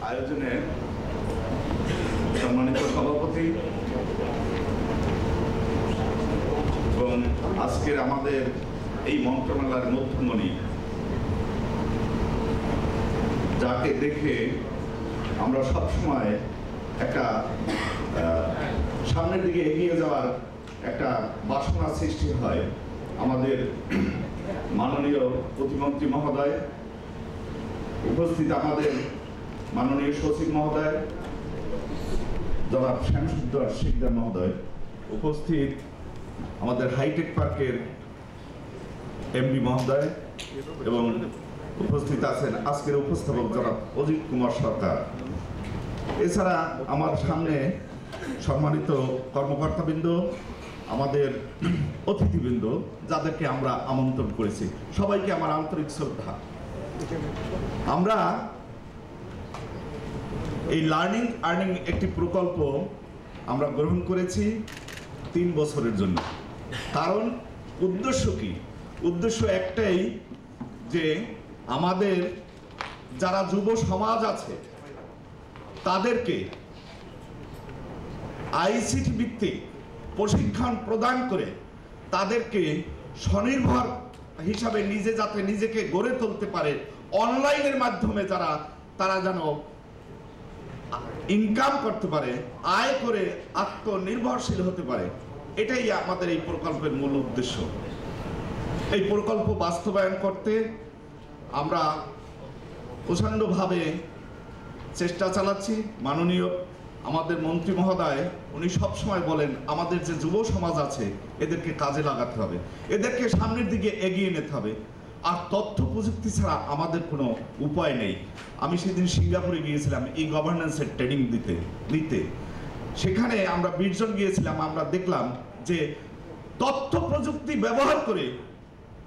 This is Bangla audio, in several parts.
আয়োজনের সম্মানিত সভাপতি এবং আজকের আমাদের এই মন্ত্রণালয়ের মধ্যমণি, যাকে দেখে আমরা সবসময় একটা সামনের দিকে এগিয়ে যাওয়ার একটা বাসনা সৃষ্টি হয়, আমাদের মাননীয় প্রতিমন্ত্রী মহোদয়, উপস্থিত আমাদের মাননীয় সচিব মহোদয় জনাব শ্যামসুন্দর শিকদার মহোদয়, উপস্থিত আমাদের হাইটেক পার্কের এমডি মহোদয় এবং উপস্থিত আছেন আজকের উপস্থাপক জনাব অজিত কুমার সরকার। এছাড়া আমার সামনে সম্মানিত কর্মকর্তাবৃন্দ, আমাদের অতিথিবৃন্দ, যাদেরকে আমরা আমন্ত্রণ করেছি, সবাইকে আমার আন্তরিক শ্রদ্ধা। আমরা এই লার্নিং আর্নিং একটি প্রকল্প আমরা গ্রহণ করেছি 3 বছরের জন্য। কারণ উদ্দেশ্য কি? উদ্দেশ্য একটাই, যে আমাদের যারা যুব সমাজ আছে তাদেরকে আইসিটি ভিত্তিক প্রশিক্ষণ প্রদান করে তাদেরকে স্বনির্ভর হিসাবে যাতে নিজেকে গড়ে তুলতে পারে, অনলাইনের মাধ্যমে তারা যেন ইনকাম করতে পারে, আয় করে আত্মনির্ভরশীল হতে পারে, এটাই আমাদের এই প্রকল্পের মূল উদ্দেশ্য। এই প্রকল্প বাস্তবায়ন করতে আমরা প্রচণ্ডভাবে চেষ্টা চালাচ্ছি। মাননীয় আমাদের মন্ত্রী মহোদয় উনি সবসময় বলেন, আমাদের যে যুব সমাজ আছে এদেরকে কাজে লাগাতে হবে, এদেরকে সামনের দিকে এগিয়ে নিতে হবে, আর তথ্য প্রযুক্তি ছাড়া আমাদের কোনো উপায় নেই। আমি সেদিন সিঙ্গাপুরে গিয়েছিলাম ই গভর্নেন্সের ট্রেনিং দিতে। সেখানে আমরা 20 জন গিয়েছিলাম। আমরা দেখলাম যে তথ্য প্রযুক্তি ব্যবহার করে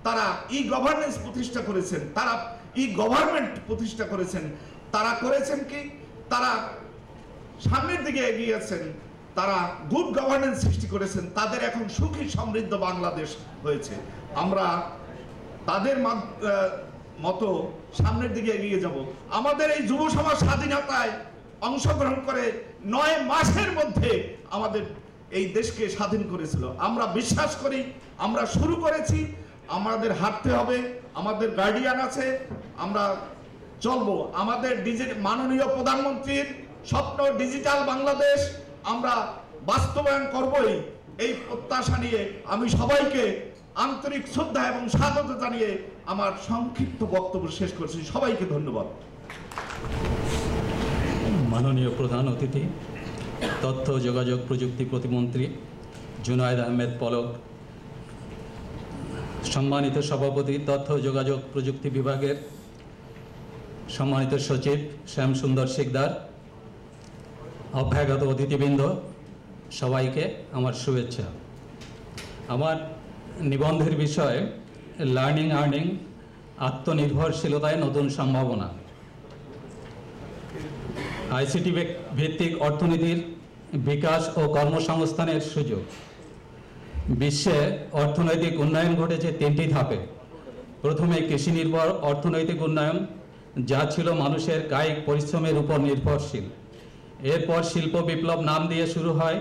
তারা ই গভর্নেন্স প্রতিষ্ঠা করেছেন, তারা ই গভর্নমেন্ট প্রতিষ্ঠা করেছেন। তারা করেছেন কি? তারা সামনের দিকে এগিয়ে আছেন, তারা গুড গভর্নেন্স সৃষ্টি করেছেন, তাদের এখন সুখী সমৃদ্ধ বাংলাদেশ হয়েছে। আমরা তাদের মতো সামনের দিকে এগিয়ে যাব। আমাদের এই যুব সমাজ স্বাধীনতায় অংশগ্রহণ করে 9 মাসের মধ্যে আমাদের এই দেশকে স্বাধীন করেছিল। আমরা বিশ্বাস করি, আমরা শুরু করেছি, আমাদের হাঁটতে হবে, আমাদের গার্ডিয়ান আছে, আমরা চলবো। আমাদের মাননীয় প্রধানমন্ত্রীর স্বপ্ন ডিজিটাল বাংলাদেশ আমরা বাস্তবায়ন করবই, এই প্রত্যাশা নিয়ে আমি সবাইকে আন্তরিক শ্রদ্ধা এবং স্বাগত জানিয়ে আমার সংক্ষিপ্ত বক্তব্য শেষ করছি। সবাইকে ধন্যবাদ। মাননীয় প্রধান অতিথি, তথ্য যোগাযোগ প্রযুক্তি প্রতিমন্ত্রী জুনায়েদ আহমেদ পলক, সম্মানিত সভাপতি তথ্য যোগাযোগ প্রযুক্তি বিভাগের সম্মানিত সচিব শ্যামসুন্দর শিকদার, অভ্যাগত অতিথিবৃন্দ, সবাইকে আমার শুভেচ্ছা। আমার নিবন্ধের বিষয় লার্নিং আর্নিং, আত্মনির্ভরশীলতায় নতুন সম্ভাবনা। আইসিটি ভিত্তিক অর্থনীতির বিকাশ ও কর্মসংস্থানের সুযোগ। বিশ্বে অর্থনৈতিক উন্নয়ন ঘটেছে 3টি ধাপে। প্রথমে কৃষি নির্ভর অর্থনৈতিক উন্নয়ন, যা ছিল মানুষের কায়িক পরিশ্রমের উপর নির্ভরশীল। এরপর শিল্প বিপ্লব নাম দিয়ে শুরু হয়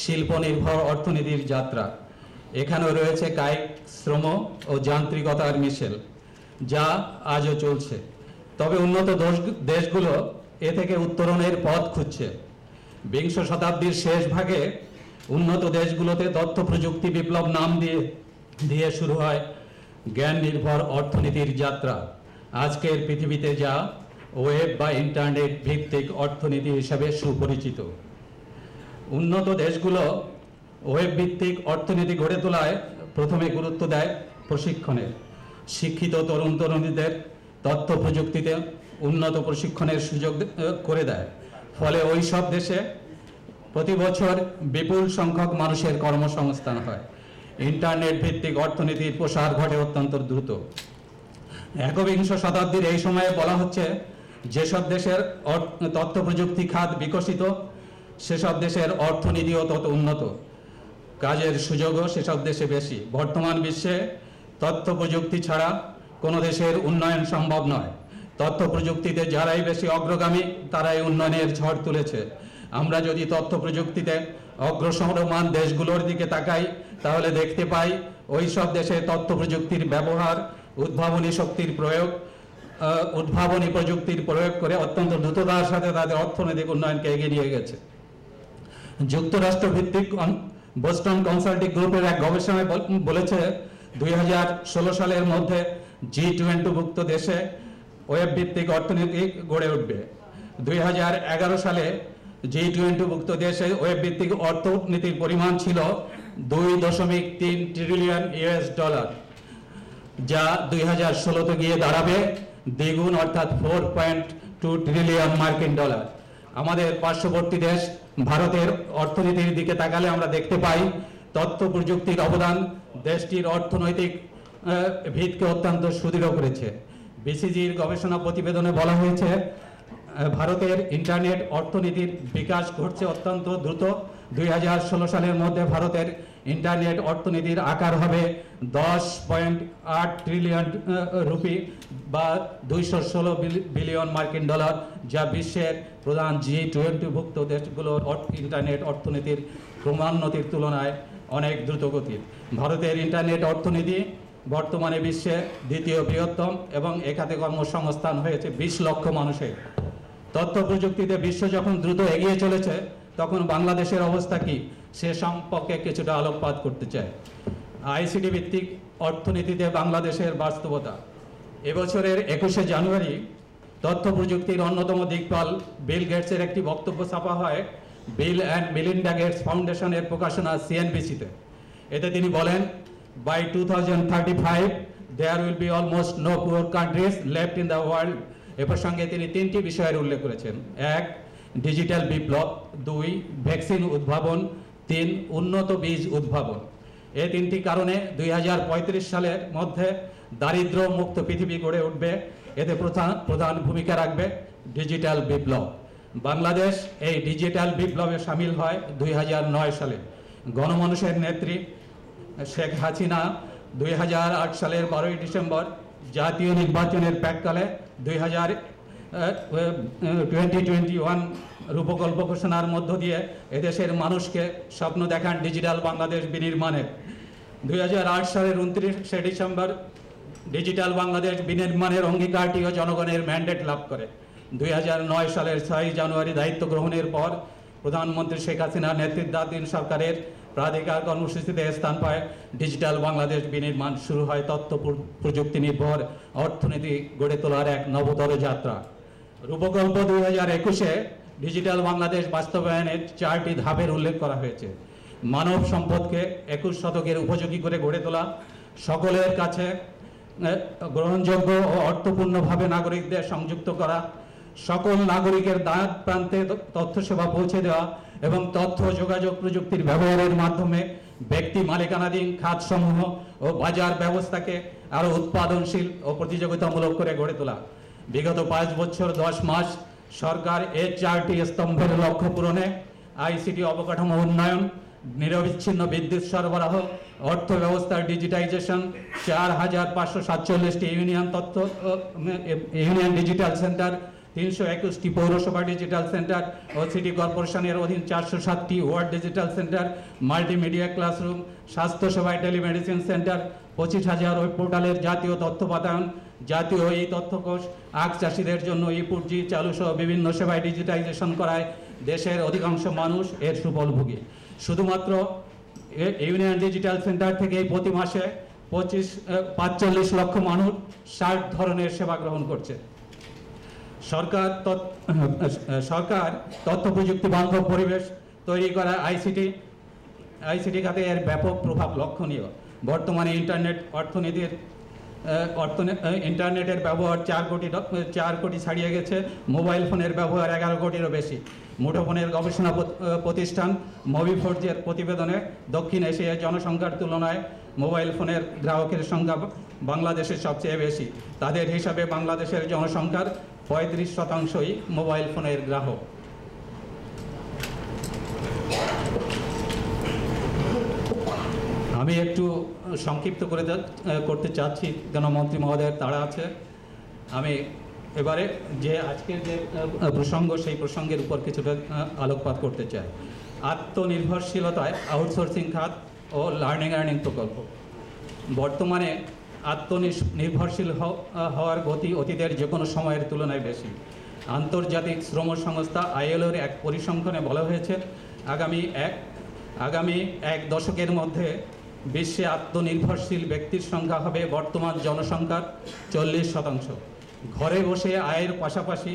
শিল্প নির্ভর অর্থনীতির যাত্রা। এখানেও রয়েছে কায়িক শ্রম ও যান্ত্রিকতার মিশেল, যা আজও চলছে। তবে উন্নত দেশগুলো এ থেকে উত্তরণের পথ খুঁজছে। 20 শতাব্দীর শেষ ভাগে উন্নত দেশগুলোতে তথ্য প্রযুক্তি বিপ্লব নাম দিয়ে শুরু হয় জ্ঞান নির্ভর অর্থনীতির যাত্রা, আজকের পৃথিবীতে যা ওয়েব বা ইন্টারনেট ভিত্তিক অর্থনীতি হিসাবে সুপরিচিত। উন্নত দেশগুলো ওয়েব ভিত্তিক অর্থনীতি গড়ে তোলায় প্রথমে গুরুত্ব দেয় প্রশিক্ষণে। শিক্ষিত তরুণ তরুণীদের তথ্য প্রযুক্তিতে উন্নত প্রশিক্ষণের সুযোগ করে দেয়। ফলে ওই সব দেশে প্রতি বছর বিপুল সংখ্যক মানুষের কর্মসংস্থান হয়। ইন্টারনেট ভিত্তিক অর্থনীতির প্রসার ঘটে অত্যন্ত দ্রুত। একবিংশ শতাব্দীর এই সময়ে বলা হচ্ছে, যেসব দেশের তথ্য প্রযুক্তি খাত বিকশিত, সেসব দেশের অর্থনীতিও তত উন্নত, কাজের সুযোগও সেসব দেশে বেশি। বর্তমান বিশ্বে তথ্য প্রযুক্তি ছাড়া কোনো দেশের উন্নয়ন সম্ভব নয়। তথ্য প্রযুক্তিতে যারাই বেশি অগ্রগামী তারাই উন্নয়নের ঝড় তুলেছে। আমরা যদি তথ্য প্রযুক্তিতে অগ্রসরমান দেশগুলোর দিকে তাকাই তাহলে দেখতে পাই ওই সব দেশে তথ্য প্রযুক্তির ব্যবহার, উদ্ভাবনী প্রযুক্তির প্রয়োগ করে অত্যন্ত দ্রুততার সাথে তাদের অর্থনৈতিক উন্নয়নকে এগিয়ে নিয়ে গেছে। যুক্তরাষ্ট্র ভিত্তিক বোস্টন কনসাল্টিং গ্রুপের এক গবেষণায় বলেছে 2016 সালের মধ্যে G20 দেশে ওয়েব ভিত্তিক অর্থনীতি গড়ে উঠবে। 2011 সালে G20 দেশে ওয়েব ভিত্তিক অর্থনীতির পরিমাণ ছিল 2.3 ট্রিলিয়ন US ডলার, যা 2016 গিয়ে দাঁড়াবে দ্বিগুণ অর্থাৎ 4.2 ট্রিলিয়ন মার্কিন ডলার। আমাদের পার্শ্ববর্তী দেশ ভারতের অর্থনীতির দিকে তাকালে আমরা দেখতে পাই তথ্য প্রযুক্তির অবদান দেশটির অর্থনৈতিক ভিতকে অত্যন্ত সুদৃঢ় করেছে। বিসিজির গবেষণা প্রতিবেদনে বলা হয়েছে ভারতের ইন্টারনেট অর্থনীতির বিকাশ ঘটছে অত্যন্ত দ্রুত। 2016 সালের মধ্যে ভারতের ইন্টারনেট অর্থনীতির আকার হবে 10.8 ট্রিলিয়ন রুপি বা 216 বিলিয়ন মার্কিন ডলার, যা বিশ্বের প্রধান G20 দেশগুলোর ইন্টারনেট অর্থনীতির ক্রমান্বতির তুলনায় অনেক দ্রুতগতির। ভারতের ইন্টারনেট অর্থনীতি বর্তমানে বিশ্বে দ্বিতীয় বৃহত্তম এবং এখানে কর্মসংস্থান হয়েছে 20 লক্ষ মানুষের। তথ্য প্রযুক্তিতে বিশ্ব যখন দ্রুত এগিয়ে চলেছে তখন বাংলাদেশের অবস্থা কি সে সম্পর্কে কিছুটা আলোকপাত করতে চাই। আইসিটি ভিত্তিক অর্থনীতিতে বাংলাদেশের বাস্তবতা। এবছরের 21শে জানুয়ারি তথ্য প্রযুক্তির অন্যতম দিকপাল বিল গেটসের একটি বক্তব্য ছাপা হয় বিল অ্যান্ড মেলিন্ডা গেটস ফাউন্ডেশনের প্রকাশনা CNBC-তে। এতে তিনি বলেন, by 2035 there will be almost no poor countries left in the world। এ প্রসঙ্গে তিনি 3টি বিষয়ের উল্লেখ করেছেন। 1, ডিজিটাল বিপ্লব; 2, ভ্যাকসিন উদ্ভাবন; 3, উন্নত বীজ উদ্ভাবন। এই 3টি কারণে 2035 সালের মধ্যে দারিদ্র মুক্ত পৃথিবী গড়ে উঠবে। এতে প্রধান ভূমিকা রাখবে ডিজিটাল বিপ্লব। বাংলাদেশ এই ডিজিটাল বিপ্লবে সামিল হয় 2009 সালে। গণমানুষের নেত্রী শেখ হাসিনা 2008 সালের 12ই ডিসেম্বর জাতীয় নির্বাচনের প্রাক্কালে 2021 রূপকল্প ঘোষণার মধ্য দিয়ে এদেশের মানুষকে স্বপ্ন দেখান ডিজিটাল বাংলাদেশ বিনির্মাণের। 2008 সালের 29শে ডিসেম্বর ডিজিটাল বাংলাদেশ বিনির্মাণের অঙ্গীকারটিও জনগণের ম্যান্ডেট লাভ করে। 2009 সালের 6 জানুয়ারি দায়িত্ব গ্রহণের পর প্রধানমন্ত্রী শেখ হাসিনার নেতৃত্বাধীন সরকারের প্রাধিকার কর্মসূচিতে স্থান পায় ডিজিটাল বাংলাদেশ বিনির্মাণ। শুরু হয় তথ্য প্রযুক্তি নির্ভর অর্থনীতি গড়ে তোলার এক নবতর যাত্রা। রূপকল্প 2021-এ ডিজিটাল বাংলাদেশ বাস্তবায়নের 4টি ধাপের উল্লেখ করা হয়েছে। মানব সম্পদকে 21 শতকের উপযোগী করে গড়ে তোলা, সকলের কাছে গ্রহণযোগ্য ও অর্থপূর্ণভাবে নাগরিকদের সংযুক্ত করা, সকল নাগরিকের দ্বার প্রান্তে তথ্য সেবা পৌঁছে দেওয়া এবং তথ্য যোগাযোগ প্রযুক্তির ব্যবহারের মাধ্যমে ব্যক্তি মালিকানাধীন খাতসমূহ ও বাজার ব্যবস্থাকে আরও উৎপাদনশীল ও প্রতিযোগিতামূলক করে গড়ে তোলা। বিগত 5 বছর 10 মাস সরকার এই 4টি স্তম্ভের লক্ষ্য পূরণে আইসিটি অবকাঠামো উন্নয়ন, নিরবিচ্ছিন্ন বিদ্যুৎ সরবরাহ, অর্থ ব্যবস্থার ডিজিটাইজেশন, 4547টি ইউনিয়ন ডিজিটাল সেন্টার, 321টি পৌরসভা ডিজিটাল সেন্টার ও সিটি কর্পোরেশনের অধীন 407টি ward digital centre, multimedia classroom, স্বাস্থ্যসেবায় টেলিমেডিসিন সেন্টার, 25,000 ওয়েব পোর্টালের জাতীয় তথ্য বাতায়ন, জাতীয় এই তথ্যকোষ, আখ চাষিদের জন্য ই-পুঁজি চালু সহ বিভিন্ন সেবায় ডিজিটাইজেশন করায় দেশের অধিকাংশ মানুষ এর সুফলভোগী। শুধুমাত্র ইউনিয়ন ডিজিটাল সেন্টার থেকে প্রতি মাসে 45 লক্ষ মানুষ 60 ধরনের সেবা গ্রহণ করছে। সরকার তথ্য প্রযুক্তি বান্ধব পরিবেশ তৈরি করা আইসিটি খাতে এর ব্যাপক প্রভাব লক্ষণীয়। বর্তমানে ইন্টারনেটের ব্যবহার 4 কোটি ছাড়িয়ে গেছে। মোবাইল ফোনের ব্যবহার 11 কোটিরও বেশি। মুঠোফোনের গবেষণা প্রতিষ্ঠান মোবিফোর্জের প্রতিবেদনে দক্ষিণ এশিয়ার জনসংখ্যার তুলনায় মোবাইল ফোনের গ্রাহকের সংখ্যা বাংলাদেশের সবচেয়ে বেশি। তাদের হিসাবে বাংলাদেশের জনসংখ্যার 35% মোবাইল ফোনের গ্রাহক। আমি একটু সংক্ষিপ্ত করতে চাচ্ছি, কেন মন্ত্রী মহোদয়ের তাড়া আছে। আমি এবারে যে আজকের যে প্রসঙ্গ, সেই প্রসঙ্গের উপর কিছুটা আলোকপাত করতে চাই। আত্মনির্ভরশীলতায় আউটসোর্সিং খাত ও লার্নিং আর্নিং প্রকল্প। বর্তমানে আত্মনির্ভরশীল হওয়ার গতি অতীতের যে কোনো সময়ের তুলনায় বেশি। আন্তর্জাতিক শ্রম সংস্থা আইএলওর এক পরিসংখ্যানে বলা হয়েছে আগামী এক দশকের মধ্যে বিশ্বে আত্মনির্ভরশীল ব্যক্তির সংখ্যা হবে বর্তমান জনসংখ্যার 40%। ঘরে বসে আয়ের পাশাপাশি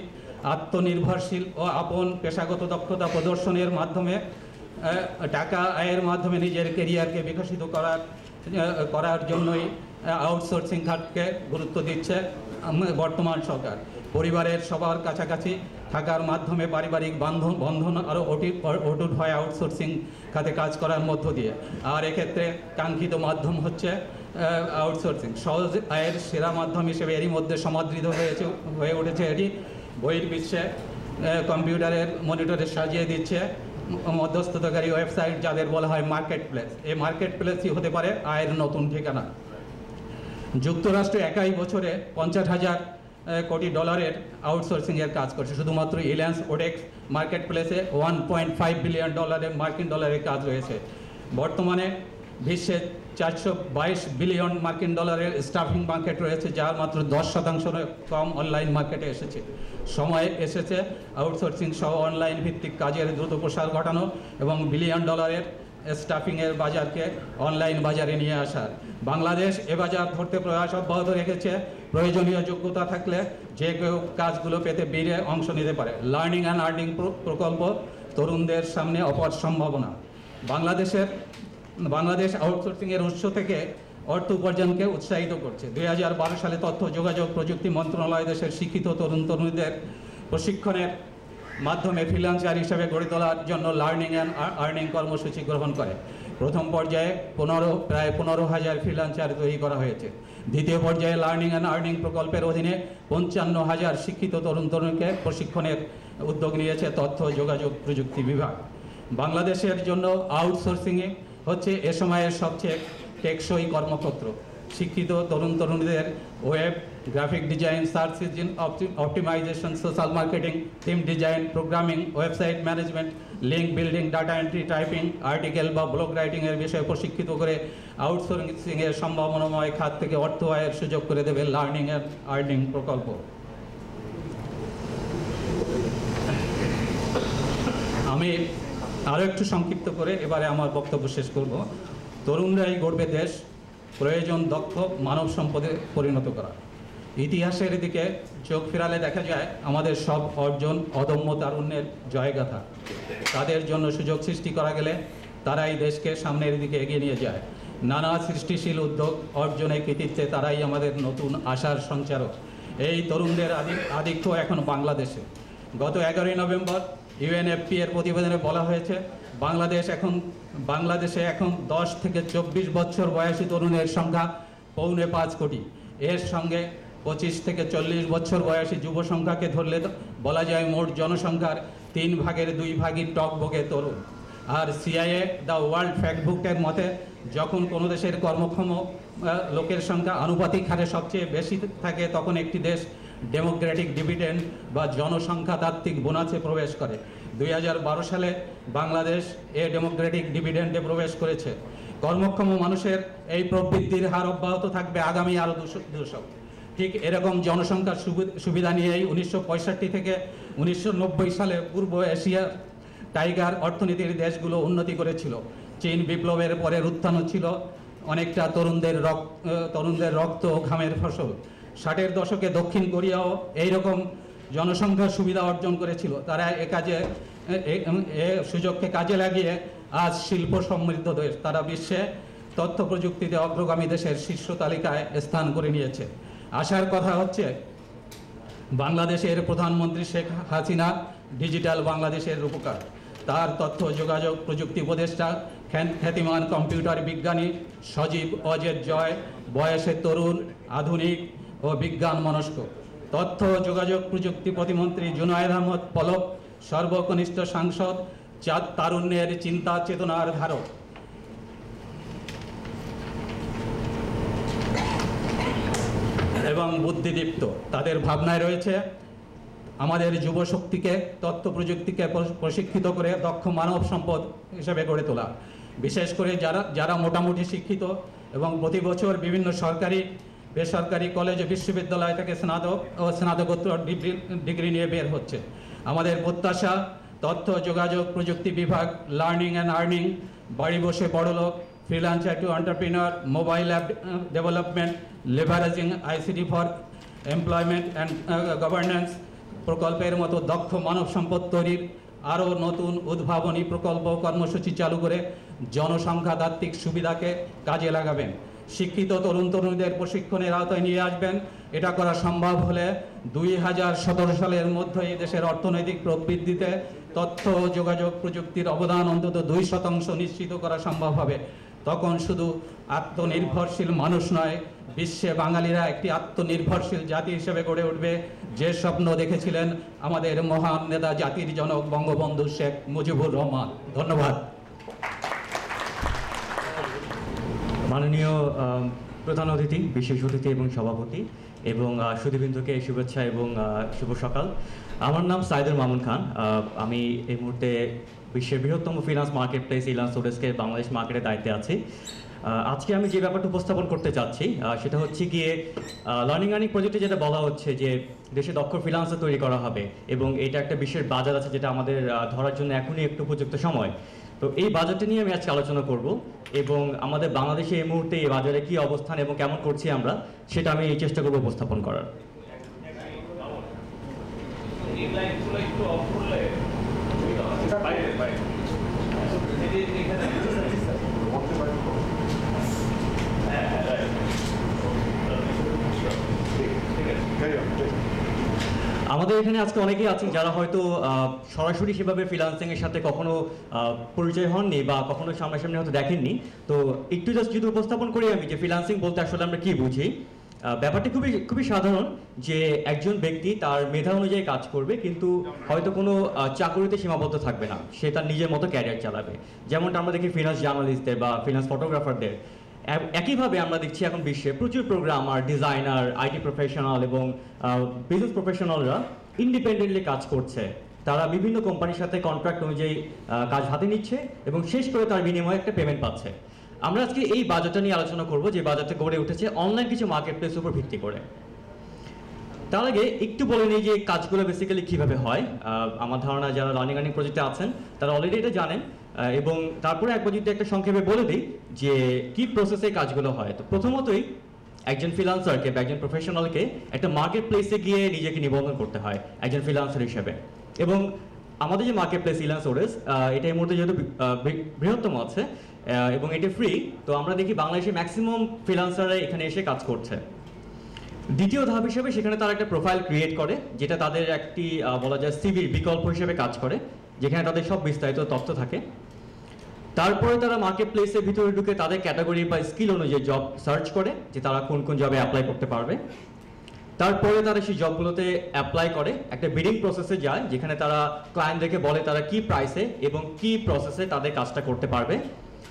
আত্মনির্ভরশীল ও আপন পেশাগত দক্ষতা প্রদর্শনের মাধ্যমে টাকা আয়ের মাধ্যমে নিজের কেরিয়ারকে বিকশিত করার জন্যই আউটসোর্সিং খাতকে গুরুত্ব দিচ্ছে বর্তমান সরকার। পরিবারের সবার কাছাকাছি থাকার মাধ্যমে পারিবারিক বন্ধন আরও অটুট হয় আউটসোর্সিং খাতে কাজ করার মধ্য দিয়ে। আর এক্ষেত্রে কাঙ্ক্ষিত মাধ্যম হচ্ছে আউটসোর্সিং। সহজ আয়ের সেরা মাধ্যম হিসেবে এরই মধ্যে সমাদৃত হয়ে উঠেছে এটি। বহির্বিশ্বে কম্পিউটারের মনিটরে সাজিয়ে দিচ্ছে মধ্যস্থতাকারী ওয়েবসাইট, যাদের বলা হয় মার্কেট প্লেস। এই মার্কেট প্লেসই হতে পারে আয়ের নতুন ঠিকানা। যুক্তরাষ্ট্র একাই বছরে 50,000 কোটি ডলারের আউটসোর্সিংয়ের কাজ করছে। শুধুমাত্র ইল্যান্স ওডেক্স মার্কেট প্লেসে 1.5 বিলিয়ন মার্কিন ডলারের কাজ রয়েছে। বর্তমানে বিশ্বে 422 বিলিয়ন মার্কিন ডলারের স্টাফিং মার্কেট রয়েছে, যার মাত্র 10% কম অনলাইন মার্কেটে এসেছে। সময় এসেছে আউটসোর্সিং সহ অনলাইন ভিত্তিক কাজের দ্রুত প্রসার ঘটানো এবং বিলিয়ন ডলারের স্টাফিংয়ের বাজারকে অনলাইন বাজারে নিয়ে আসার। বাংলাদেশ এ বাজার ধরতে প্রয়াস অব্যাহত রেখেছে। প্রয়োজনীয় যোগ্যতা থাকলে যে কেউ কাজগুলো পেতে বেরিয়ে অংশ নিতে পারে। লার্নিং অ্যান্ড আর্নিং প্রকল্প তরুণদের সামনে অপার সম্ভাবনা। বাংলাদেশ আউটসোর্সিংয়ের উৎস থেকে অর্থ উপার্জনকে উৎসাহিত করছে। 2012 সালে তথ্য যোগাযোগ প্রযুক্তি মন্ত্রণালয় দেশের শিক্ষিত তরুণীদের প্রশিক্ষণের মাধ্যমে ফ্রিল্যান্সার হিসেবে গড়ে তোলার জন্য লার্নিং অ্যান্ড আর্নিং কর্মসূচি গ্রহণ করে। প্রথম পর্যায়ে প্রায় 15,000 ফ্রিল্যান্সার তৈরি করা হয়েছে। দ্বিতীয় পর্যায়ে লার্নিং অ্যান্ড আর্নিং প্রকল্পের অধীনে 55,000 শিক্ষিত তরুণীকে প্রশিক্ষণের উদ্যোগ নিয়েছে তথ্য যোগাযোগ প্রযুক্তি বিভাগ। বাংলাদেশের জন্য আউটসোর্সিংয়ে হচ্ছে এ সময়ের সবচেয়ে টেকসই কর্মক্ষেত্র। শিক্ষিত তরুণীদের web, graphic design, search engine optimisation, social marketing, theme design, programming, website management, link building, data entry, typing, article বা ব্লগ রাইটিংয়ের বিষয়ে প্রশিক্ষিত করে আউটসোর্সিংয়ের সম্ভাবনাময় খাত থেকে অর্থ আয়ের সুযোগ করে দেবে লার্নিং অ্যান্ড আর্নিং প্রকল্প। আমি আরও একটু সংক্ষিপ্ত করে এবারে আমার বক্তব্য শেষ করব। তরুণরাই গড়বে দেশ, প্রয়োজন দক্ষ মানব সম্পদে পরিণত করা। ইতিহাসের দিকে চোখ ফেরালে দেখা যায় আমাদের সব অর্জন অদম্য তারুণ্যের জয়গাথা। তাদের জন্য সুযোগ সৃষ্টি করা গেলে তারাই দেশকে সামনের দিকে এগিয়ে নিয়ে যায়। নানা সৃষ্টিশীল উদ্যোগ অর্জনের কৃতিত্বে তারাই আমাদের নতুন আশার সঞ্চারক। এই তরুণদের আধিক্য এখন বাংলাদেশে। গত 11ই নভেম্বর ইউএনএফপি এর প্রতিবেদনে বলা হয়েছে বাংলাদেশে এখন 10 থেকে 24 বছর বয়সী তরুণের সংখ্যা 4.25 কোটি। এর সঙ্গে 25 থেকে 40 বছর বয়সী যুব সংখ্যাকে ধরলে বলা যায় মোট জনসংখ্যার 3/2 টকবগে তরুণ। আর সিআইএ দ্য ওয়ার্ল্ড ফ্যাক্টবুকের মতে যখন কোনো দেশের কর্মক্ষম লোকের সংখ্যা আনুপাতিক হারে সবচেয়ে বেশি থাকে, তখন একটি দেশ ডেমোক্রেটিক ডিভিডেন্ড বা জনসংখ্যা তাত্ত্বিক বোনাসে প্রবেশ করে। 2012 সালে বাংলাদেশ ডেমোক্রেটিক ডিভিডেন্ডে প্রবেশ করেছে। কর্মক্ষম মানুষের এই প্রবৃদ্ধির হার অব্যাহত থাকবে আগামী আরও 2 দশক। ঠিক এরকম জনসংখ্যার সুবিধা নিয়েই 1965 থেকে 1990 সালে পূর্ব এশিয়ার টাইগার অর্থনীতির দেশগুলো উন্নতি করেছিল। চীন বিপ্লবের পরের উত্থান ছিল অনেকটা তরুণদের রক্ত ও ঘামের ফসল। 60-এর দশকে দক্ষিণ কোরিয়াও এইরকম জনসংখ্যার সুবিধা অর্জন করেছিল। তারা এ সুযোগকে কাজে লাগিয়ে আজ শিল্প সমৃদ্ধ দেশ। তারা বিশ্বে তথ্য প্রযুক্তিতে অগ্রগামী দেশের শীর্ষ তালিকায় স্থান করে নিয়েছে। আশার কথা হচ্ছে বাংলাদেশের প্রধানমন্ত্রী শেখ হাসিনা ডিজিটাল বাংলাদেশের রূপকার। তার তথ্য যোগাযোগ প্রযুক্তি উপদেষ্টা খ্যাতিমান কম্পিউটার বিজ্ঞানী সজীব অজেদ জয় বয়সে তরুণ, আধুনিক ও বিজ্ঞান মনস্ক। তথ্য যোগাযোগ প্রযুক্তি প্রতিমন্ত্রী জুনায়েদ আহমদ পলক সর্বকনিষ্ঠ সাংসদ, তারুণ্যের চিন্তা চেতনার ধারক। এবং এবং বুদ্ধিদীপ্ত। তাদের ভাবনায় রয়েছে আমাদের যুব শক্তিকে তথ্য প্রযুক্তিকে প্রশিক্ষিত করে দক্ষ মানব সম্পদ হিসেবে গড়ে তোলা। বিশেষ করে যারা মোটামুটি শিক্ষিত এবং প্রতি বছর বিভিন্ন সরকারি বেসরকারি কলেজ ও বিশ্ববিদ্যালয় থেকে স্নাতক ও স্নাতকোত্তর ডিগ্রি নিয়ে বের হচ্ছে। আমাদের প্রত্যাশা তথ্য যোগাযোগ প্রযুক্তি বিভাগ, লার্নিং অ্যান্ড আর্নিং, বাড়ি বসে বড়লোক, freelancer to entrepreneur, mobile app development, leveraging ICT for employment and governance প্রকল্পের মতো দক্ষ মানব সম্পদ তৈরির আরও নতুন উদ্ভাবনী প্রকল্প কর্মসূচি চালু করে জনসংখ্যাতাত্ত্বিক সুবিধাকে কাজে লাগাবেন। শিক্ষিত তরুণ তরুণীদের প্রশিক্ষণের আওতায় নিয়ে আসবেন। এটা করা সম্ভব হলে 2017 সালের মধ্যে এই দেশের অর্থনৈতিক প্রবৃদ্ধিতে তথ্য ও যোগাযোগ প্রযুক্তির অবদান অন্তত 2% নিশ্চিত করা সম্ভব হবে। তখন শুধু আত্মনির্ভরশীল মানুষ নয়, বিশ্বে বাঙালিরা একটি আত্মনির্ভরশীল জাতি হিসেবে গড়ে উঠবে, যে স্বপ্ন দেখেছিলেন আমাদের মহান নেতা জাতির জনক বঙ্গবন্ধু শেখ মুজিবুর রহমান। ধন্যবাদ। মাননীয় প্রধান অতিথি, বিশেষ অতিথি এবং সভাপতি এবং সুধীবৃন্দকে শুভেচ্ছা এবং শুভ সকাল। আমার নাম সাইদুর মামুন খান। আমি এই মুহূর্তে বিশ্বের বৃহত্তম ফিনান্স মার্কেট প্লেস ইলান্স ওডেস্কের বাংলাদেশ মার্কেটের দায়িত্বে আছি। আজকে আমি যে ব্যাপারটা উপস্থাপন করতে চাচ্ছি সেটা হচ্ছে গিয়ে লার্নিং আর্নিং প্রজেক্টে যেটা বলা হচ্ছে যে দেশে দক্ষ ফ্রিল্যান্সার তৈরি করা হবে এবং এটা একটা বিশ্বের বাজার আছে যেটা আমাদের ধরার জন্য এখনই একটু উপযুক্ত সময়। তো এই বাজারটা নিয়ে আমি আজকে আলোচনা করব এবং আমাদের বাংলাদেশে এই মুহূর্তে এই বাজারে কী অবস্থান এবং কেমন করছি আমরা সেটা আমি চেষ্টা করব উপস্থাপন করার। আমাদের এখানে আজকে অনেকেই আছেন যারা হয়তো সরাসরি সেভাবে ফ্রিল্যান্সিং এর সাথে কখনো পরিচয় হননি বা কখনো সামনাসামনি হয়তো দেখেননি। তো একটু জাস্ট যদি উপস্থাপন করি আমি যে ফ্রিল্যান্সিং বলতে আসলে আমরা কি বুঝি। ব্যাপারটি খুবই সাধারণ যে একজন ব্যক্তি তার মেধা অনুযায়ী কাজ করবে, কিন্তু হয়তো কোনো চাকরিতে সীমাবদ্ধ থাকবে না, সে তার নিজের মতো ক্যারিয়ার চালাবে। যেমনটা আমরা দেখি ফিনান্স জার্নালিস্টদের বা ফিনান্স ফটোগ্রাফারদের। একইভাবে আমরা দেখছি এখন বিশ্বে প্রচুর প্রোগ্রামার, ডিজাইনার, আইটি প্রফেশনাল এবং বিজনেস প্রফেশনালরা ইন্ডিপেন্ডেন্টলি কাজ করছে। তারা বিভিন্ন কোম্পানির সাথে কন্ট্রাক্ট অনুযায়ী কাজ হাতে নিচ্ছে এবং শেষ করে তার বিনিময়ে একটা পেমেন্ট পাচ্ছে। আমরা আজকে এই বাজারটা নিয়ে আলোচনা করব যে বাজারটা গড়ে উঠেছে অনলাইন কিছু মার্কেট প্লেসের উপর ভিত্তি করে। তার আগে একটু বলে নিই যে কাজগুলো বেসিক্যালি কীভাবে হয়। আমার ধারণা যারা লার্নিং আর্নিং প্রজেক্টে আছেন তারা অলরেডি এটা জানেন, এবং তারপরে একবার যদি একটা সংক্ষেপে বলে দিই যে কি প্রসেসে কাজগুলো হয়। তো প্রথমতই একজন ফ্রিল্যান্সারকে বা একজন প্রফেশনালকে একটা মার্কেট প্লেসে গিয়ে নিজেকে নিবন্ধন করতে হয় একজন ফ্রিল্যান্সার হিসেবে। এবং আমাদের যে মার্কেট প্লেস ইলান্স ওডেস্ক, এটা এই মুহূর্তে যেহেতু বৃহত্তম আছে এবং এটি ফ্রি, তো আমরা দেখি বাংলাদেশে ম্যাক্সিমাম ফ্রিল্যান্সাররা এখানে এসে কাজ করছে। দ্বিতীয় ধাপ হিসেবে সেখানে তারা একটা প্রোফাইল ক্রিয়েট করে, যেটা তাদের একটি বলা যায় সিভির বিকল্প হিসেবে কাজ করে, যেখানে তাদের সব বিস্তারিত তথ্য থাকে। তারপরে তারা মার্কেট প্লেসের ভিতরে ঢুকে তাদের ক্যাটাগরি বা স্কিল অনুযায়ী জব সার্চ করে যে তারা কোন কোন জবে অ্যাপ্লাই করতে পারবে। তারপরে তারা সেই জবগুলোতে অ্যাপ্লাই করে, একটা বিডিং প্রসেসে যায় যেখানে তারা ক্লায়েন্টদেরকে বলে তারা কি প্রাইসে এবং কি প্রসেসে তাদের কাজটা করতে পারবে,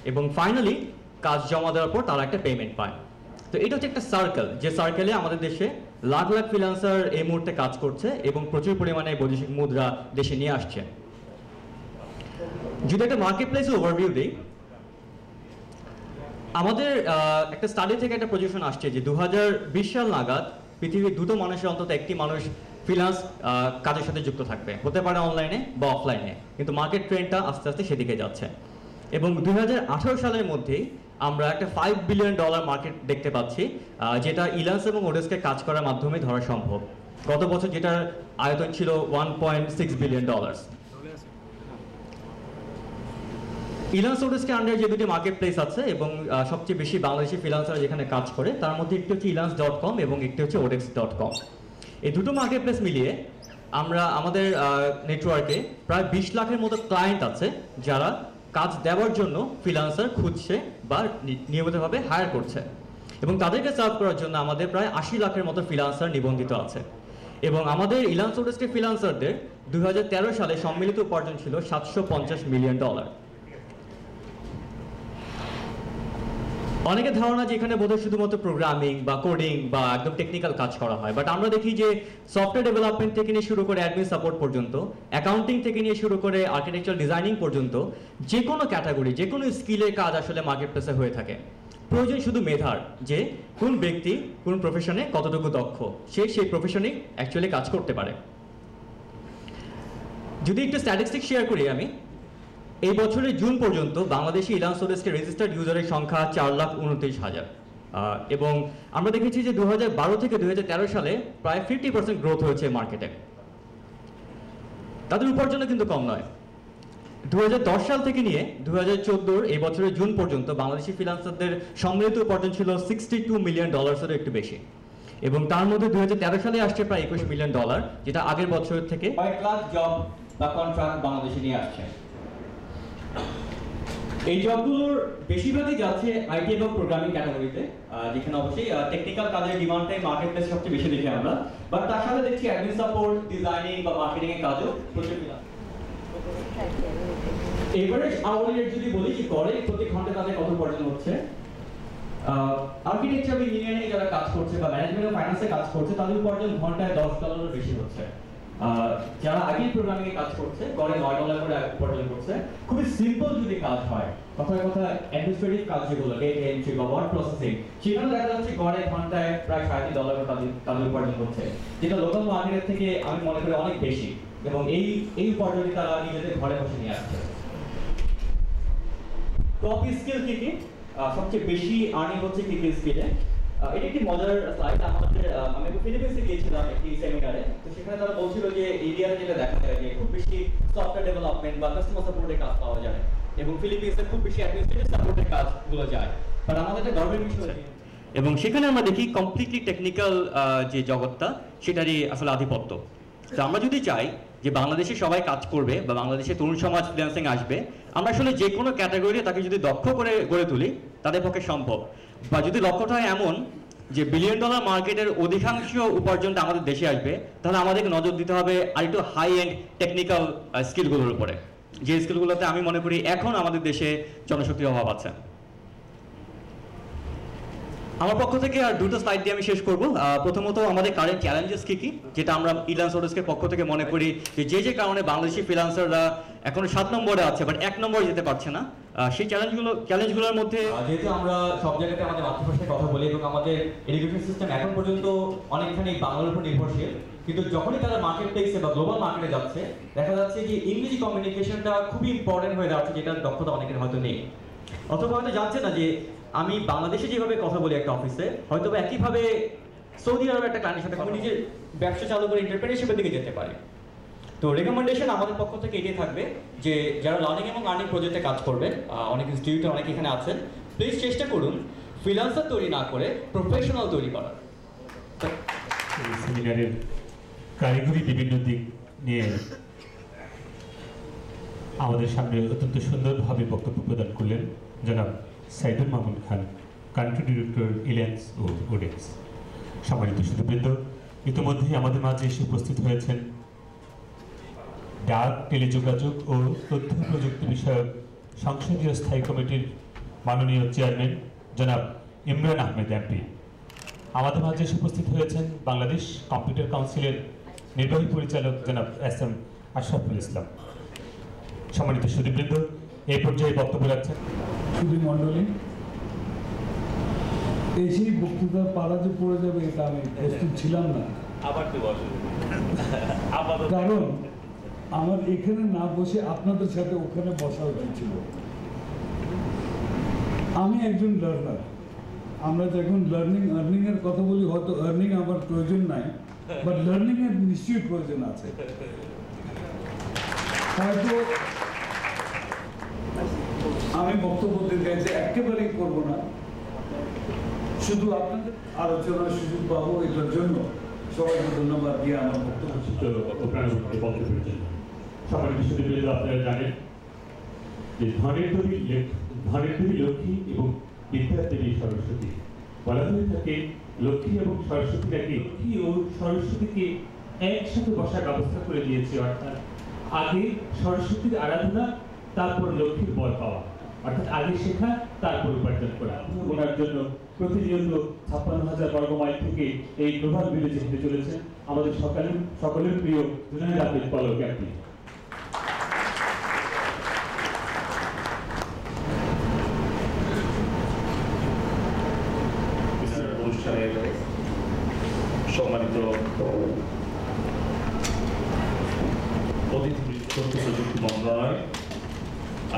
এবং ফাইনালি কাজ জমা দেওয়ার পর তারা একটা পেমেন্ট পায়। তো এটা হচ্ছে একটা সার্কেল, যে সার্কেলে আমাদের দেশে লাখ লাখ ফ্রিল্যান্সার এই মুহূর্তে কাজ করছে এবং প্রচুর পরিমাণে বৈদেশিক মুদ্রা দেশে নিয়ে আসছে। যদি একটা মার্কেট প্লেসে ওভারভিউ দিই, আমাদের একটা স্টাডি থেকে একটা প্রজেকশন আসছে যে 2020 সাল নাগাদ পৃথিবীর 2টো মানুষের অন্তত একটি মানুষ ফ্রিল্যান্স কাজের সাথে যুক্ত থাকবে, হতে পারে অনলাইনে বা অফলাইনে, কিন্তু মার্কেট ট্রেন্ডটা আস্তে আস্তে সেদিকে যাচ্ছে। এবং 2018 সালের মধ্যেই আমরা একটা $5 বিলিয়ন মার্কেট দেখতে পাচ্ছি, যেটা ইলান্স এবং ওডেস্কে কাজ করার মাধ্যমে ধরা সম্ভব। গত বছর যেটার আয়তন ছিল $1.6 বিলিয়ন। ইলান্স ওডেস্কে আন্ডার যে দুটি মার্কেট প্লেস আছে এবং সবচেয়ে বেশি বাংলাদেশি ফ্রিল্যান্সার যেখানে কাজ করে, তার মধ্যে একটি হচ্ছে ilans.com এবং একটি হচ্ছে odex.com। এই দুটো মার্কেট প্লেস মিলিয়ে আমরা আমাদের নেটওয়ার্কে প্রায় 20 লাখের মতো ক্লায়েন্ট আছে যারা কাজ দেওয়ার জন্য ফ্রিল্যান্সার খুঁজছে বা নিয়মিতভাবে হায়ার করছে, এবং তাদেরকে সার্ভ করার জন্য আমাদের প্রায় 80 লাখের মতো ফ্রিল্যান্সার নিবন্ধিত আছে। এবং আমাদের ইলান্স ওডেস্কের ফ্রিল্যান্সারদের 2013 সালে সম্মিলিত উপার্জন ছিল $750 মিলিয়ন। অনেকের ধারণা যে এখানে বোধহয় শুধুমাত্র প্রোগ্রামিং বা কোডিং বা একদম টেকনিক্যাল কাজ করা হয়, বাট আমরা দেখি যে সফটওয়্যার ডেভেলপমেন্ট থেকে নিয়ে শুরু করে অ্যাডমিন সাপোর্ট পর্যন্ত, অ্যাকাউন্টিং থেকে নিয়ে শুরু করে আর্কিটেকচার ডিজাইনিং পর্যন্ত যে কোনো ক্যাটাগরি, যে কোনো স্কিলের কাজ আসলে মার্কেট প্লেসে হয়ে থাকে। প্রয়োজন শুধু মেধার, যে কোন ব্যক্তি কোন প্রফেশনে কতটুকু দক্ষ, সে সেই প্রফেশনেই অ্যাকচুয়ালি কাজ করতে পারে। যদি একটু স্ট্যাটিস্টিক্স শেয়ার করি আমি, এই বছরের জুন পর্যন্ত বাংলাদেশি ইলান্সোডেস্কের রেজিস্টার্ড ইউজারের সংখ্যা 4,29,000, এবং আমরা দেখেছি যে 2012 থেকে 2013 সালে প্রায় 50% গ্রোথ হয়েছে মার্কেটে। তাদের উপার্জন কিন্তু কম নয়। 2010 সাল থেকে নিয়ে 2014 এই বছরের জুন পর্যন্ত বাংলাদেশি ফ্রিল্যান্সারদের সম্মিলিত উপার্জন ছিল $62 মিলিয়ন একটু বেশি, এবং তার মধ্যে 2013 সালে আসছে প্রায় $21 মিলিয়ন, যেটা আগের বছর থেকে কয়েক লাখ জব বা কন্ট্রাক্ট বাংলাদেশে নিয়ে আসছে। এই জবগুলোর বেশিরভাগই যাচ্ছে আইটি এবং প্রোগ্রামিং ক্যাটাগরিতে, যেখানে অবশ্যই টেকনিক্যাল কাজের ডিমান্ডটাই মার্কেট প্লেস সবচেয়ে বেশি দেখি আমরা, বাট তার সাথে দেখছি অ্যাডমিন সাপোর্ট, ডিজাইনিং বা মার্কেটিং এর কাজও প্রচুর। এভারেজ আওয়ারলি রেট যদি বলি যে গড়ে প্রতি ঘন্টায় তাদের কত উপার্জন হচ্ছে, আর্কিটেকচার বা ইঞ্জিনিয়ারিং যারা কাজ করছে বা ম্যানেজমেন্ট ও ফাইন্যান্সে কাজ করছে তাদের উপার্জন ঘন্টায় $10 বেশি হচ্ছে। যারা আগে প্রোগ্রামিং এ কাজ করছে গড়ে $9 করে উপার্জন করছে। খুবই সিম্পল যদি কাজ হয়, কথায় কথায় অ্যাডমিনিস্ট্রেটিভ কাজ যেগুলো ডেটা এন্ট্রি বা ওয়ার্ড প্রসেসিং, সেখানে দেখা যাচ্ছে গড়ে ঘন্টায় প্রায় $3.5 তাদের উপার্জন হচ্ছে, যেটা লোকাল মার্কেটের থেকে আমি মনে করি অনেক বেশি, এবং এই উপার্জনই তারা নিজেদের ঘরে বসে নিয়ে আসছে। টপ স্কিল কি কি, সবচেয়ে বেশি আর্নিং হচ্ছে কি কি স্কিলে। এটা একটি মজার স্লাইড। আমি ফিলিপিন্সে গিয়েছিলাম একটি সেমিনারে, তো সেখানে তারা বলছিল যে এরিয়াতে যেটা দেখা যায় যে খুব বেশি সফটওয়্যার ডেভেলপমেন্ট বা কাস্টমার সাপোর্টের কাজ পাওয়া যায়, এবং ফিলিপিন্সে খুব বেশি অ্যাডমিনিস্ট্রেটিভ সাপোর্টের কাজগুলো যায়, বাট আমাদের একটা গভর্নমেন্ট বিষয়, এবং সেখানে আমরা দেখি কমপ্লিটলি টেকনিক্যাল যে জগৎটা সেটারই আসলে আধিপত্য। তো আমরা যদি চাই যে বাংলাদেশে সবাই কাজ করবে বা বাংলাদেশে তরুণ সমাজ ফ্রিল্যান্সিং আসবে, আমরা আসলে যে কোনো ক্যাটাগরি তাকে যদি দক্ষ করে গড়ে তুলি তাদের পক্ষে সম্ভব। বা যদি লক্ষ্যটা হয় এমন যে $1 বিলিয়ন মার্কেটের অধিকাংশ উপার্জনটা আমাদের দেশে আসবে, তাহলে আমাদেরকে নজর দিতে হবে আরেকটু হাই এন্ড টেকনিক্যাল স্কিলগুলোর উপরে, যে স্কিলগুলোতে আমি মনে করি এখন আমাদের দেশে জনশক্তির অভাব আছে। আমার পক্ষ থেকে আর দুটো স্লাইড দিয়ে আমি শেষ করব। প্রথমত আমাদের কারেন্ট চ্যালেঞ্জেস কি কি, যেটা আমরা ইলান্সোডেস্কের পক্ষ থেকে মনে করি যে কারণে বাংলাদেশি ফ্রিল্যান্সাররা এখন 7 নম্বরে আছে বাট 1 নম্বরে যেতে পারছে না, সেই চ্যালেঞ্জগুলোর মধ্যে যেহেতু আমরা সব জায়গাতে আমাদের মাতৃভাষায় কথা বলি এবং আমাদের এডুকেশন সিস্টেম এখন পর্যন্ত অনেকখানি বাংলার উপর নির্ভরশীল, কিন্তু যখনই তারা মার্কেট প্লেসে বা গ্লোবাল মার্কেটে যাচ্ছে দেখা যাচ্ছে যে ইংরেজি কমিউনিকেশনটা খুবই ইম্পর্টেন্ট হয়ে যাচ্ছে, যেটার দক্ষতা অনেকের হয়তো নেই, অথবা হয়তো জানছে না যে আমি বাংলাদেশে যেভাবে কথা বলি একটা অফিসে, হয়তো একইভাবে সৌদি আরবের একটা ক্লায়েন্টের সাথে আমি নিজের ব্যবসা চালু করে এন্টারপ্রেনারশিপের দিকে যেতে পারি। তো রেকমেন্ডেশন আমাদের পক্ষ থেকে এটাই থাকবে যে যারা লার্নিং এবং আর্নিং প্রজেক্টে কাজ করবেন, অনেক ইনস্টিটিউটে অনেক এখানে আছেন, প্লিজ চেষ্টা করুন ফ্রিল্যান্সার তৈরি না করে প্রফেশনাল তৈরি করার। সেমিনারের কারিগরি বিভিন্ন দিক নিয়ে আমাদের সামনে অত্যন্ত সুন্দরভাবে বক্তব্য প্রদান করলেন জনাব সাইদুল মামুন খান, কান্ট্রি ডিরেক্টর ইল্যান্স ও ওডেক্স। সম্মানিত সুধীবৃন্দ, ইতিমধ্যেই আমাদের মাঝে এসে উপস্থিত হয়েছেন ডাক, টেলিযোগাযোগ ও তথ্য প্রযুক্তি বিষয়ক সংসদীয় স্থায়ী কমিটির মাননীয় চেয়ারম্যান জনাব ইমরান আহমেদ এমপি। আমাদের মাঝে এসে উপস্থিত হয়েছেন বাংলাদেশ কম্পিউটার কাউন্সিলের নির্বাহী পরিচালক জনাব এস.এম. আশরাফুল ইসলাম। সম্মানিত সুধীবৃন্দ, এই পর্যায়ে বক্তব্য রাখছেন সুধী মণ্ডলী। এসেই বক্তৃতা পাড়া যে পড়ে যাবে এটা আমি প্রস্তুত ছিলাম না, কারণ আমার এখানে না বসে আপনাদের সাথে ওখানে বসা উচিত ছিল। আমি একজন লার্নার, আমরা যখন আর্নিং এর কথা বলি, হয়তো আর্নিং আমার প্রয়োজন নাই, বাট লার্নিং এর নিশ্চয়ই প্রয়োজন আছে। হয়তো আমি বক্তব্য দিতে একেবারেই করবো না, শুধু আপনাদের আলোচনার সুযোগ পাবো, এটার জন্য সবাইকে ধন্যবাদ দিয়ে আমার বক্তব্য। সম্মানিত সুধীবৃন্দ, আপনারা জানেন যে ধনের দেবী লক্ষ্মী এবং বিদ্যার দেবী সরস্বতী। বলা হয়ে থাকে লক্ষ্মী এবং সরস্বতী নাকি লক্ষ্মী ও সরস্বতীকে একসাথে বসার ব্যবস্থা করে দিয়েছে, অর্থাৎ আগে সরস্বতীর আরাধনা, তারপর লক্ষ্মীর বর পাওয়া, অর্থাৎ আগে শেখা তারপর উপার্জন করা। ওনার জন্য প্রতিনিয়ত 56,000 বর্গ মাইল থেকে এই প্রভাত ভিলেজে হেঁটে চলেছেন আমাদের সকলের প্রিয় জুনায়েদ আহমেদ পলক ক্যাপ্টেন। অনুষ্ঠানের সম্মানিত অতিথি তথ্য প্রযুক্তি মন্ত্রণালয়,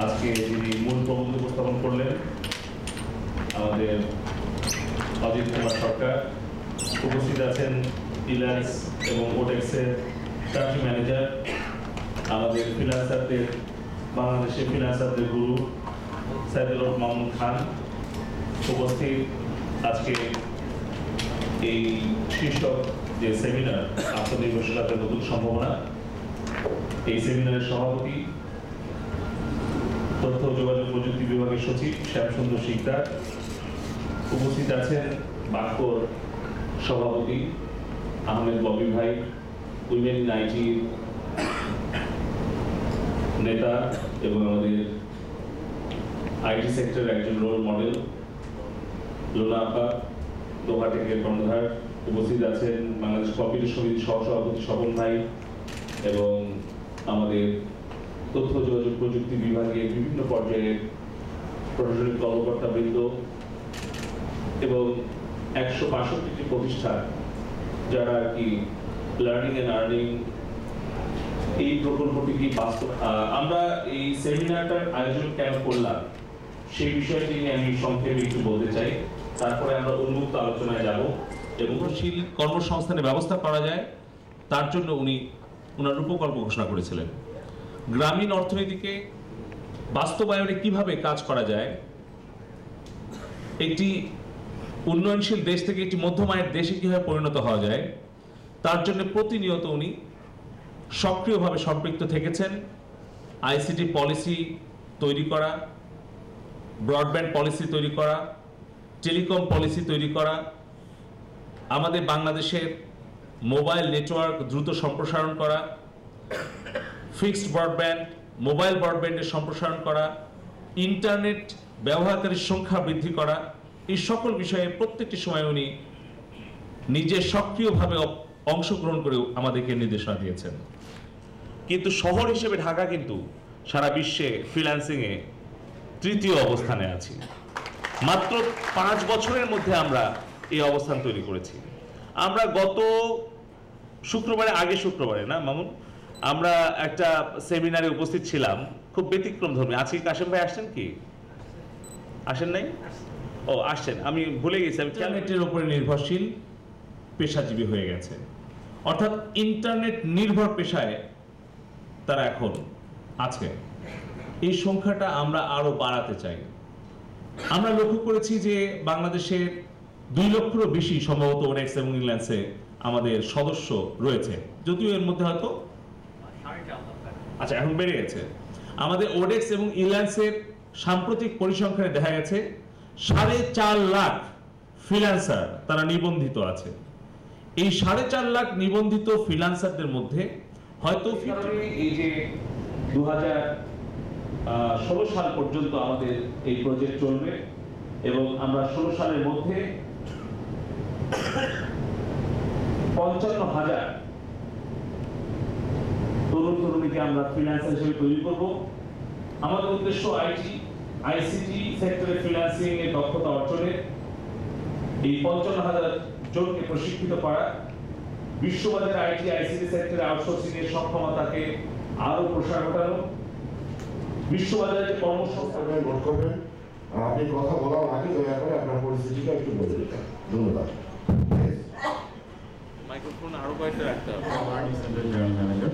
আজকে যিনি মূল প্রবন্ধ উপস্থাপন করলেন আমাদের অজিত কুমার সরকার, উপস্থিত আছেন ইল্যান্স এবং ওডেক্সের কান্ট্রি ম্যানেজার, আমাদের ফ্রিল্যান্সারদের, বাংলাদেশের ফ্রিল্যান্সারদের গুরু সাইদুল হক মামুন খান, উপস্থিত আজকে এই শীর্ষক যে সেমিনার আত্মনির্ভরশীলতার নতুন সম্ভাবনা, এই সেমিনারের সভাপতি তথ্য ও যোগাযোগ প্রযুক্তি বিভাগের সচিব শ্যামসুন্দর শিকদার, উপস্থিত আছেন বাক্যর সভাপতি আহমেদ ববি ভাই, উইমেন ইন আইটির নেতা এবং আমাদের আইটি সেক্টরের একজন রোল মডেল লোনা আপা, দোহাটেকের কর্ণধার, উপস্থিত আছেন বাংলাদেশ কম্পিউটার সমিতির সহসভাপতি স্বপন ভাই এবং আমাদের তথ্য যোগাযোগ প্রযুক্তি বিভাগের বিভিন্ন পর্যায়ের প্রশাসনিক কর্মকর্তাবৃন্দ এবং 162টি প্রতিষ্ঠান যারা আর কি লার্নিং অ্যান্ড আর্নিং এই প্রকল্পটি বাস্তব। আমরা এই সেমিনারটার আয়োজন কেন করলাম সেই বিষয়টি নিয়ে আমি সংক্ষেপে একটু বলতে চাই, তারপরে আমরা উন্মুক্ত আলোচনায় যাব। এবং কর্মসংস্থানের ব্যবস্থা করা যায় তার জন্য উনি ওনার রূপকল্প ঘোষণা করেছিলেন। গ্রামীণ অর্থনীতিকে বাস্তবায়নে কিভাবে কাজ করা যায়, একটি উন্নয়নশীল দেশ থেকে একটি মধ্যমায়ের দেশে কিভাবে পরিণত হওয়া যায়, তার জন্য প্রতিনিয়ত উনি সক্রিয়ভাবে সম্পৃক্ত থেকেছেন। আইসিটি পলিসি তৈরি করা, ব্রডব্যান্ড পলিসি তৈরি করা, টেলিকম পলিসি তৈরি করা, আমাদের বাংলাদেশের মোবাইল নেটওয়ার্ক দ্রুত সম্প্রসারণ করা, ফিক্সড ব্রডব্যান্ড, মোবাইল ব্রডব্যান্ডের সম্প্রসারণ করা, ইন্টারনেট ব্যবহারকারীর সংখ্যা বৃদ্ধি করা, এই সকল বিষয়ে প্রত্যেকটি সময় উনি নিজে সক্রিয়ভাবে অংশগ্রহণ করে আমাদেরকে নির্দেশনা দিয়েছেন। কিন্তু শহর হিসেবে ঢাকা কিন্তু সারা বিশ্বে ফ্রিল্যান্সিংয়ে তৃতীয় অবস্থানে আছি। মাত্র 5 বছরের মধ্যে আমরা এই অবস্থান তৈরি করেছি। আমরা গত শুক্রবারে না মামুন, আমরা একটা সেমিনারে উপস্থিত ছিলাম, খুব ব্যতিক্রম ধর্মী। আজকে কাশেম ভাই আসছেন কি? আসেন নাই? ও আসছেন, আমি ভুলে গেছি। ইন্টারনেটের উপরে নির্ভরশীল পেশাজীবী হয়ে গেছে, অর্থাৎ ইন্টারনেট নির্ভর পেশায় তারা এখন আছে। এই সংখ্যাটা আমরা আরো বাড়াতে চাই। আমরা লক্ষ্য করেছি যে বাংলাদেশের 2 লক্ষেরও বেশি সম্ভবত ওডেক্স এবং ইল্যান্সে আমাদের সদস্য রয়েছে, যদিও এর মধ্যে হয়তো আচ্ছা এখন বেড়ে গেছে। আমাদের ওডেক্স এবং ইল্যান্সের সাম্প্রতিক পরিসংখ্যানে দেখা গেছে 4.5 লাখ ফ্রিল্যান্সার তারা নিবন্ধিত আছে। এই 4.5 লাখ নিবন্ধিত ফ্রিল্যান্সারদের মধ্যে হয়তো এই যে 2016 সাল পর্যন্ত আমাদের এই প্রজেক্ট চলবে এবং আমরা 16 সালের মধ্যে 55,000 তরুণ তরুণীকে আমরা ফ্রিল্যান্সার হিসেবে তৈরি করব। আমাদের উদ্দেশ্য আইসিটি সেক্টরে ফ্রিল্যান্সিং এর দক্ষতা অর্জনে এই 55,000 জনকে প্রশিক্ষিত করা, বিশ্ববাজারে আইসিটি সেক্টরে আউটসোর্সিং এর সক্ষমতাকে আরো প্রসার ঘটানো, বিশ্ববাজারে যে কর্মসংস্থান নোট করবেন। আর আপনি কথা বলার আগে দয়া করে আপনার পরিস্থিতিটা একটু বলে দিতেন। ধন্যবাদ। মাইক্রোফোন আরো কয়েকটা রাখতে হবে। General manager.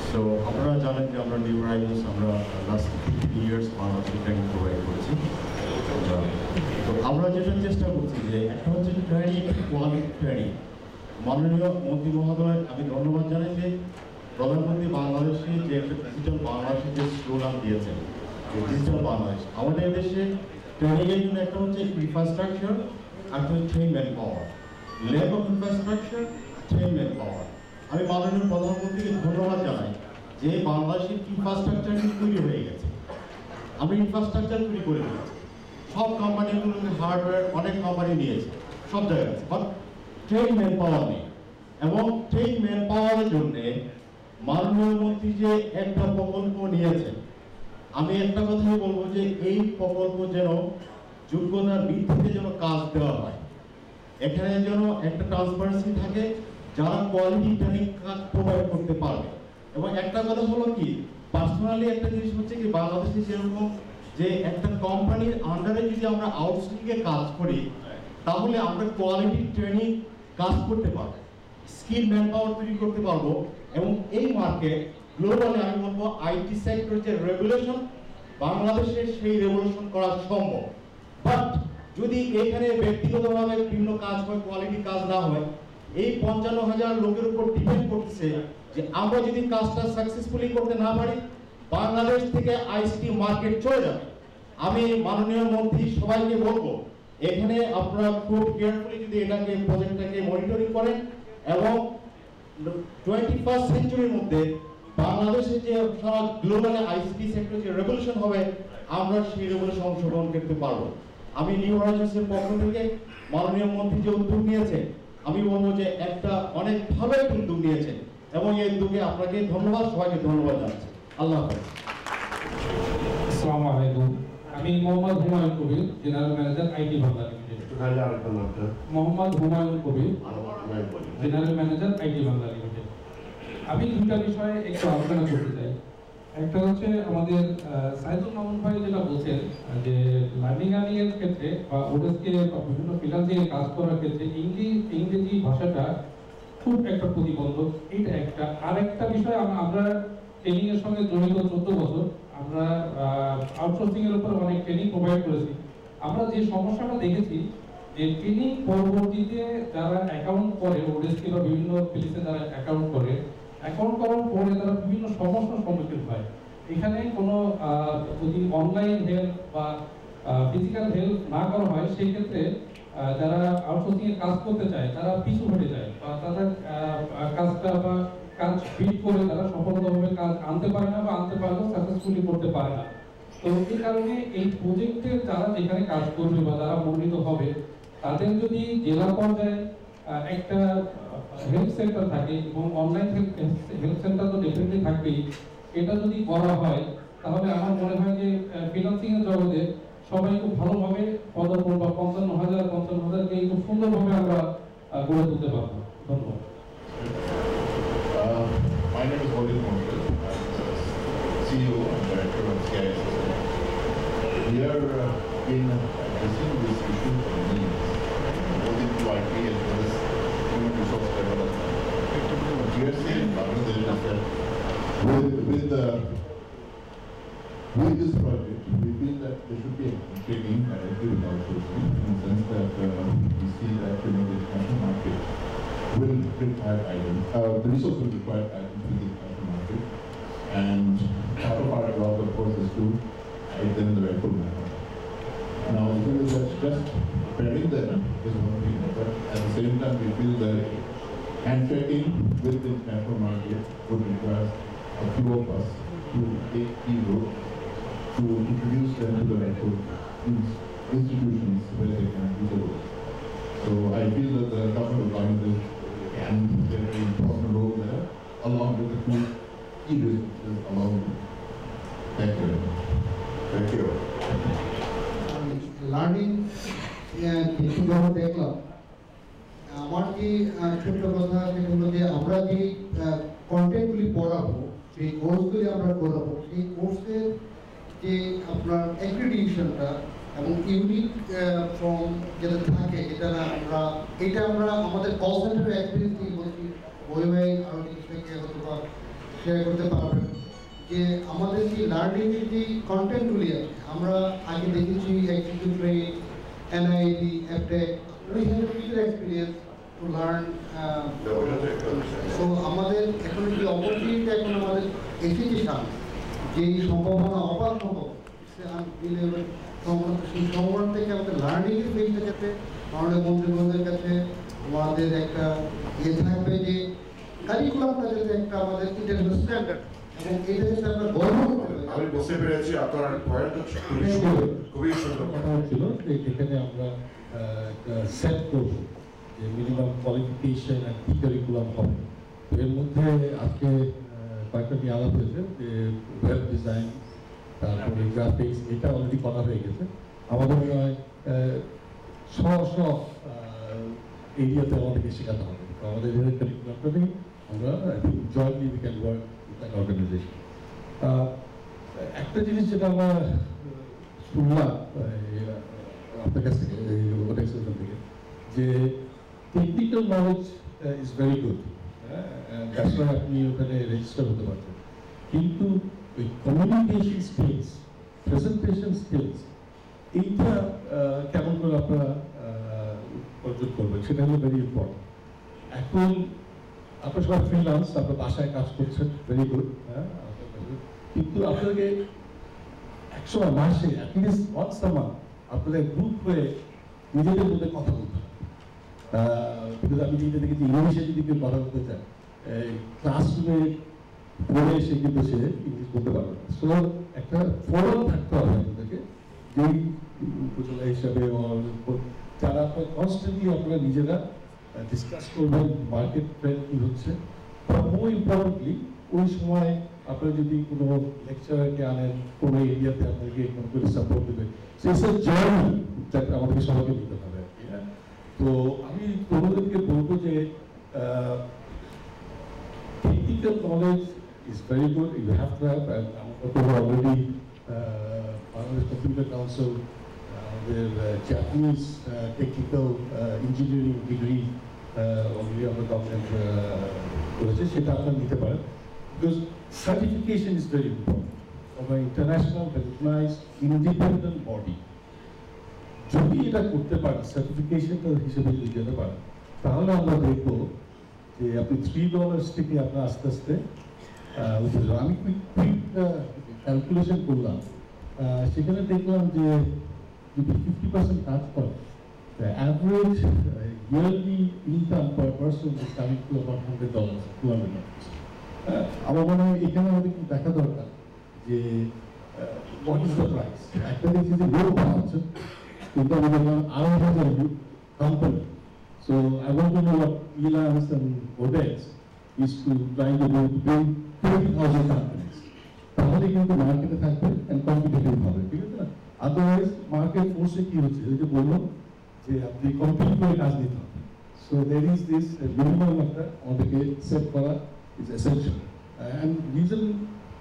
সো আপনারা জানেন যে আমরা নিউ রাইজ আমরা লাস্ট 3 ইয়ার্স বাংলাদেশে ট্রেনিং প্রোভাইড করছি। তো আমরা যেটা চেষ্টা করছি যে একটা হচ্ছে ট্রেনিং, কোয়ালিটি ট্রেনিং। মাননীয় মন্ত্রী মহোদয় আমি ধন্যবাদ জানাই যে প্রধানমন্ত্রী বাংলাদেশে যে একটা ডিজিটাল বাংলাদেশের যে স্লোগান দিয়েছেন, ডিজিটাল বাংলাদেশ, আমাদের দেশে ট্রেনিংয়ের জন্য একটা হচ্ছে ইনফ্রাস্ট্রাকচার, একটা হচ্ছে man power, lab of infrastructure, man power. আমি মাননীয় প্রধানমন্ত্রীকে ধন্যবাদ জানাই যে বাংলাদেশের ইনফ্রাস্ট্রাকচার তৈরি হয়ে গেছে। আমরা ইনফ্রাস্ট্রাকচার তৈরি করে দিয়েছি, সব কোম্পানিগুলোকে হার্ডওয়্যার অনেক কোম্পানি নিয়েছে, সব জায়গায় আছে, বাট ট্রেন ম্যান পাওয়ার নেই। এবং ট্রেন ম্যান পাওয়ারের জন্য মাননীয় মন্ত্রী যে একটা প্রকল্প নিয়েছেন, আমি একটা কথাই বলবো যে এই প্রকল্প যেন যোগ্যতার ভিত্তিতে যেন কাজ দেওয়া হয়, এখানে যেন একটা ট্রান্সপারেন্সি থাকে, যারা কোয়ালিটি ট্রেনিং কাজ প্রোভাইড করতে পারবে। এবং একটা কথা হলো কি, পার্সোনালি একটা জিনিস হচ্ছে কি, বাংলাদেশে যেরকম যে একটা কোম্পানির আন্ডারে যদি আমরা আউটসোর্সিংয়ে কাজ করি, তাহলে আমরা কোয়ালিটি ট্রেনিং কাজ করতে পারবো, স্কিল ম্যান পাওয়ার তৈরি করতে পারবো। এবং এই মার্কেট গ্লোবালি আমি বলবো আইটি সেক্টর যে রেগুলেশন, বাংলাদেশে সেই রেগুলেশন করা সম্ভব। বাট যদি এখানে ব্যক্তিগতভাবে বিভিন্ন কাজ হয়, কোয়ালিটি কাজ না হয়, এই 55,000 লোকের উপর ডিপেন্ড করতেছে যে আমরা যদি কাজটা সাকসেসফুলি করতে না পারি, বাংলাদেশ থেকে আইসিটি মার্কেট চলে যাবে। আমি মাননীয় মন্ত্রী সবাইকে বলবো, এখানে আপনারা খুব কেয়ারফুলি যদি এটাকে প্রজেক্টটাকে মনিটরিং করেন এবং 21st সেঞ্চুরির মধ্যে বাংলাদেশে যে সারা গ্লোবাল আইসিটি সেক্টর যে রেভলিউশন হবে, আমরা সেই রেভলিউশনে অংশগ্রহণ করতে পারবো। আমি নিউ হরাইজন্সের পক্ষ থেকে মাননীয় মন্ত্রী যে উদ্যোগ নিয়েছে, আমি বলবো যে একটা অনেক ভালো একটা উদ্যোগ নিয়েছে এবং এই উদ্যোগে আপনাকে ধন্যবাদ, সবাইকে ধন্যবাদ জানাচ্ছি। আল্লাহ হাফেজ। আসসালামু আলাইকুম। আমি Mohammad Humayun Kabir, general manager IT Bangla limited. Mohammad Humayun Kabir, general manager IT Bangla limited. আমি দুটা বিষয়ে একটু আলোচনা করতে চাই। একটা হচ্ছে আমাদের সাইদুল মামুন ভাই যেটা বলছেন যে লার্নিং আর্নিং এর ক্ষেত্রে বা ওদেরকে বিভিন্ন ফ্রিল্যান্সিং এর কাজ করার ক্ষেত্রে ইংরেজি ভাষাটা খুব একটা প্রতিবন্ধক, এটা একটা। আরেকটা বিষয়, আমরা ট্রেনিং এর সঙ্গে জড়িত 14 বছর, আমরা আউটসোর্সিং এর উপর অনেক ট্রেনিং প্রোভাইড করেছি। আমরা যে সমস্যাটা দেখেছি যে ট্রেনিং পরবর্তীতে যারা অ্যাকাউন্ট করে, ওদেরকে বা বিভিন্ন প্লেসে যারা অ্যাকাউন্ট করার পরে তারা বিভিন্ন সমস্যার সম্মুখীন হয়। এখানে কোনো যদি অনলাইন হেল্প বা ফিজিক্যাল হেল্প না করা হয়, সেই ক্ষেত্রে যারা আউটসোর্সিং এর কাজ করতে চায় তারা পিছু হটে যায়, বা তাদের কাজটা বা কাজ ফিট করে তারা সফলভাবে কাজ আনতে পারে না, বা আনতে পারলেও সাকসেসফুলি করতে পারে না। তো এই কারণে এই প্রজেক্টের যারা যেখানে কাজ করবে বা যারা মনোনীত হবে, তাদের যদি জেলা পর্যায়ে একটা হেল্প সেন্টার থাকে এবং অনলাইন হেল্প সেন্টার তো ডেফিনেটলি থাকবেই, এটা যদি করা হয় তাহলে আমার মনে হয় যে ফ্রিল্যান্সিং এর জগতে সবাই খুব ভালোভাবে পদার্পণ বা 55,000-55,000কে খুব সুন্দরভাবে আমরা গড়ে তুলতে পারবো। ধন্যবাদ। My name is Holil Mondal. I'm CEO and Director of CIS. We are in addressing this issue for years, both into IT as well as human resource development. We are seeing Bangladesh that with this project, we feel that there should be a training directly with outsourcing, in the sense that we see that the international market will require items, the resource will require items to the international market, and part of our job, of course, is to guide them in the rightful manner. Now, the thing is that just pairing them is one thing, but at the same time, we feel that handshaking with the international market would require a few of us to take key role to introduce them to the rightful institutions where they can do the work. So I feel that the government of Bangladesh can play a very important role there, along with the two key resources along with. Thank you. Thank you. Learning কিছু যখন দেখলাম, আমার যে ছোট্ট কথা সেটা হলো যে আমরা যে কন্টেন্টগুলি পড়াবো, সেই কোর্সগুলি আমরা করাবো, সেই কোর্সের যে আপনার অ্যাক্রিডিটেশনটা এবং ইউনিক ফর্ম যেটা থাকে, এটা আমরা আমাদের কল সেন্টারের এক্সপিরিয়েন্স দিয়ে বলছি, ওই ভাই আরও জিনিস থেকে হয়তো বা শেয়ার করতে পারবেন যে আমাদের যে লার্নিংয়ের যে কন্টেন্টগুলি আছে, আমরা আগে দেখেছি executive training, NIT, Aptech, we have teacher experience to learn. So আমাদের এখন যে অপরচুনিটি এখন আমাদের এসেছে সামনে, যে সম্ভাবনা অপার সম্ভব, সেই সম্ভাবনা থেকে আমাদের লার্নিংয়ের ফিল্ডে যাতে আমাদের মন্ত্রীবৃন্দের কাছে আমাদের একটা থাকবে যে কারিকুলামটা যাতে একটা আমাদের ইন্টারন্যাশনাল স্ট্যান্ডার্ড, এবং এটা যাতে আমরা গর্ব করতে পারি। আমি বুঝতে পেরেছি আপনার পয়েন্ট খুবই সুন্দর। কথা হচ্ছিল যে এখানে আমরা একটা সেট করবো যে মিনিমাম কোয়ালিফিকেশন অ্যান্ড কি কারিকুলাম হবে। তো এর মধ্যে আজকে কয়েকটা নিয়ে আলাপ হয়েছে যে ওয়েব ডিজাইন, তারপরে গ্রাফিক্স, এটা অলরেডি করা হয়ে গেছে। আমাদের মনে হয় স্ব এরিয়াতে আমাদেরকে শেখাতে হবে। তো আমাদের কারিকুলামটা নিয়ে আমরা jointly we can work with an organisation. একটা জিনিস যেটা আমরা শুনলাম আপনার কাছ থেকে থেকে যে technical knowledge is very good, that's why আপনি ওখানে রেজিস্টার হতে পারছেন, কিন্তু ওই কমিউনিকেশন স্কিলস, প্রেজেন্টেশন স্কিলস, এইটা কেমন করে আপনারা অর্জন করবেন সেটা হলো ভেরি ইম্পর্টেন্ট। এখন আপনার সবাই ফ্রিল্যান্স, আপনার বাসায় কাজ করছেন, ভেরি গুড, হ্যাঁ, কিন্তু আপনাকে একসময় মাসে অ্যাটলিস্ট ওয়ান্স আ মান্থ আপনাদের গ্রুপ হয়ে নিজেদের মধ্যে কথা বলতে হবে। বিকজ আমি যেটা দেখেছি ইংলিশে যদি কেউ কথা বলতে চায়, ক্লাসরুমে পড়ে এসে কিন্তু সে ইংলিশ বলতে পারবে না। সো একটা ফোরাম থাকতে হবে আপনাদেরকে, যেই উপজেলা হিসাবে যারা আপনার কনস্ট্যান্টলি আপনারা নিজেরা ডিসকাস করবেন মার্কেট ট্রেন্ড কী হচ্ছে। মোর ইম্পর্টেন্টলি ওই সময় আপনারা যদি কোনো লেকচারকে আনেন কোনো এরিয়াতে আপনাকে কোনো করে সাপোর্ট দেবে, সেই সব জার্নি যাতে আমাদেরকে সবাইকে নিতে হবে আর কি। হ্যাঁ, তো আমি তোমাদেরকে বলবো যে technical knowledge is very good, you have to have. আমরা অলরেডি বাংলাদেশ কম্পিউটার কাউন্সিল আমাদের Japanese technical engineering degree already আমরা গভর্নমেন্ট করেছে, সেটা আপনারা নিতে পারেন। Because certification is very important from an international recognized independent body. যদি এটা করতে পারেন, সার্টিফিকেশনটা হিসেবে যদি যেতে পারেন, তাহলে আমরা দেখবো যে আপনি $3 থেকে আপনার আস্তে আস্তে আমি কুইক ক্যালকুলেশন করলাম, সেখানে দেখলাম যে যদি 50% কাজ করে, the average yearly income per person is coming to about $100, $200. আমার মনে হয় এখানে আমাদের একটু দেখা দরকার যে হোয়াট ইজ দ্য প্রাইস। একটা দেখছি যে লোক পাওয়া হচ্ছে, কিন্তু আমি দেখলাম 2,500 company. So I want to know what Elance and Codex is to trying to build 20,000 companies. তাহলে কিন্তু মার্কেটে থাকবে and competitive হবে, ঠিক আছে না? আদারওয়াইজ মার্কেট ফোর্সে কি হচ্ছে, ওই যে বললাম যে আপনি কম্পিট করে কাজ নিতে হবে। So there is this minimum একটা আমাদেরকে সেট করা is essential, and reason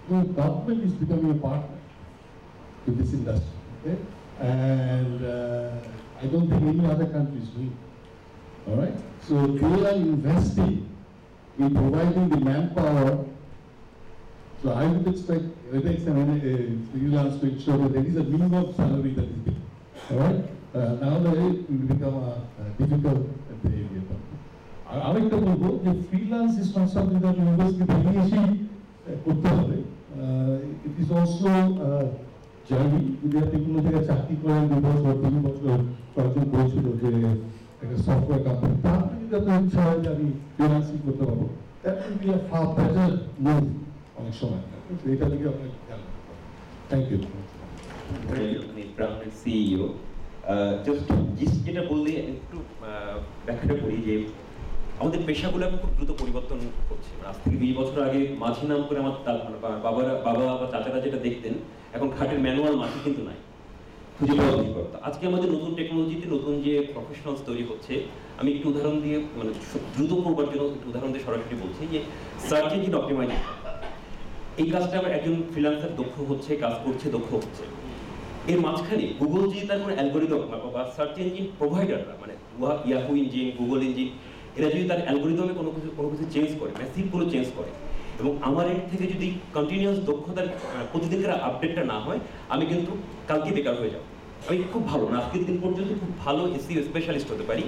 the government is becoming a partner to this industry, okay? And I don't think any other country is doing it. All right, so they are investing in providing the manpower. So I would expect Redex and Elance to ensure that there is a minimum salary that is given. All right, now that it will become difficult at the area. আরেকটা বলবো যে freelance is not something that university থেকে এসেই করতে হবে, ইট ইজ অলসো জার্নি। যদি আপনি কোনো জায়গায় চাকরি করেন 2 বছর 3 বছর, কয়েকজন বলছিল যে একটা সফটওয়্যার কোম্পানি, তারপরে যদি আপনার ইচ্ছা হয় যে আমি ফ্রিল্যান্সিং করতে পারবো, that will be a far better move অনেক সময়। এটা দিকে আপনাকে খেয়াল রাখতে হবে। Thank you. সিইও জাস্ট যেটা বললে একটু ব্যাখ্যাটা করি যে আমাদের পেশাগুলো এখন খুব দ্রুত পরিবর্তন হচ্ছে। আজ থেকে 20 বছর আগে মাঝি নাম করে আমার বাবা বা চাচারা যেটা দেখতেন, এখন খাটের ম্যানুয়াল মাঝি কিন্তু নাই, খুঁজে পাওয়া দুষ্কর। আজকে আমাদের নতুন টেকনোলজিতে নতুন যে প্রফেশনালস তৈরি হচ্ছে, আমি একটু উদাহরণ দিয়ে মানে দ্রুত করবার জন্য একটু উদাহরণ দিয়ে সরাসরি বলছি যে সার্চ ইঞ্জিন অপটিমাইজেশন, এই কাজটা আমার একজন ফ্রিল্যান্সার দক্ষ হচ্ছে, কাজ করছে, দক্ষ হচ্ছে। এর মাঝখানে গুগল যে তার কোনো অ্যালগোরিদম বা সার্চ ইঞ্জিন প্রোভাইডাররা মানে ইয়াহু ইঞ্জিন, গুগল ইঞ্জিন, এরা যদি তার অ্যালগোরিদমে কোনো কিছু চেঞ্জ করে, ম্যাসিভ কোনো চেঞ্জ করে, এবং আমার এর থেকে যদি কন্টিনিউয়াস দক্ষতার প্রতিদিনকার আপডেটটা না হয়, আমি কিন্তু কালকে বেকার হয়ে যাব। আমি খুব ভালো না আজকের দিন পর্যন্ত খুব ভালো এসইও স্পেশালিস্ট হতে পারি,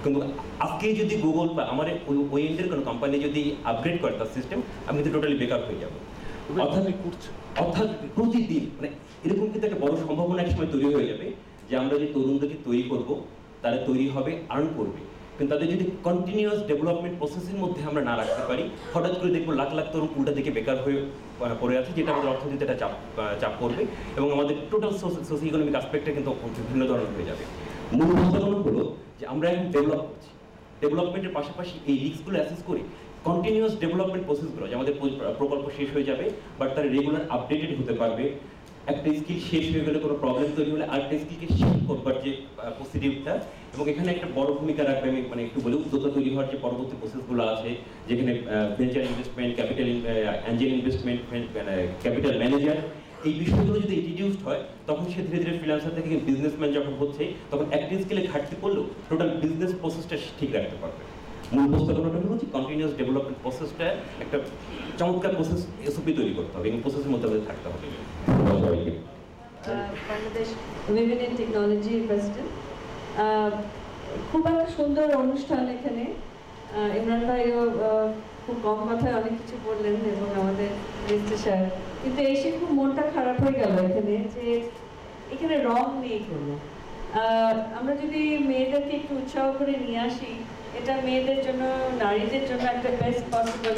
কিন্তু আজকে যদি গুগল বা আমার ওই এন্ডের কোনো কোম্পানি যদি আপগ্রেড করে তার সিস্টেম, আমি কিন্তু টোটালি বেকার হয়ে যাব। অর্থাৎ প্রতিদিন মানে এরকম কিন্তু একটা বড় সম্ভাবনা এক সময় তৈরি হয়ে যাবে যে আমরা যে তরুণদেরকে তৈরি করব, তারা তৈরি হবে, আর্ন করবে, কিন্তু তাদের যদি কন্টিনিউয়াস ডেভেলপমেন্ট প্রসেসের মধ্যে আমরা না রাখতে পারি, হঠাৎ করে দেখবো লাখ লাখ তরুণ উল্টা দিকে বেকার হয়ে পড়ে আছে, যেটা আমাদের অর্থনীতিতে একটা চাপ করবে এবং আমাদের টোটাল সোশিও ইকোনমিক আসপেক্টটা কিন্তু বিভিন্ন ধরনের হয়ে যাবে। মূল প্রস্তাবনা হলো যে আমরা এখন ডেভেলপ করছি, ডেভেলপমেন্টের পাশাপাশি এই রিস্কগুলো অ্যাসেস করে কন্টিনিউয়াস ডেভেলপমেন্ট প্রসেসগুলো, যে আমাদের প্রকল্প শেষ হয়ে যাবে বাট তারা রেগুলার আপডেটেড হতে পারবে। একটা স্কিল শেষ হয়ে গেলে কোনো প্রবলেম তৈরি হলে আরেকটা স্কিলকে শেষ করবার যে প্রসিডিউরটা, এবং এখানে একটা বড় ভূমিকা রাখবে, আমি মানে একটু বলে উদ্যোক্তা তৈরি হওয়ার যে পরবর্তী প্রসেসগুলো আছে, যেখানে venture investment, capital Angel investment, capital manager, এই বিষয়গুলো যদি ইন্ট্রোডিউসড হয় তখন সে ধীরে ধীরে ফ্রিল্যান্সার থেকে বিজনেসম্যান যখন হচ্ছে তখন একটা স্কিলে ঘাটতি পড়লেও টোটাল বিজনেস প্রসেসটা ঠিক রাখতে পারবে। মূল প্রস্তাবনাটা হলো যে কন্টিনিউয়াস ডেভেলপমেন্ট প্রসেসটা একটা চমৎকার প্রসেস এসওপি তৈরি করতে হবে এবং প্রসেসের মধ্যে আমাদের থাকতে হবে। Bangladesh women in technology president. খুব একটা সুন্দর অনুষ্ঠান এখানে। ইমরান ভাইও খুব কম কথায় অনেক কিছু বললেন এবং আমাদের মিস্টার স্যার, কিন্তু এসে খুব মনটা খারাপ হয়ে গেল এখানে, যে এখানে রং নেই কোনো। আমরা যদি মেয়েদেরকে একটু উৎসাহ করে নিয়ে আসি, এটা মেয়েদের জন্য, নারীদের জন্য একটা বেস্ট পসিবল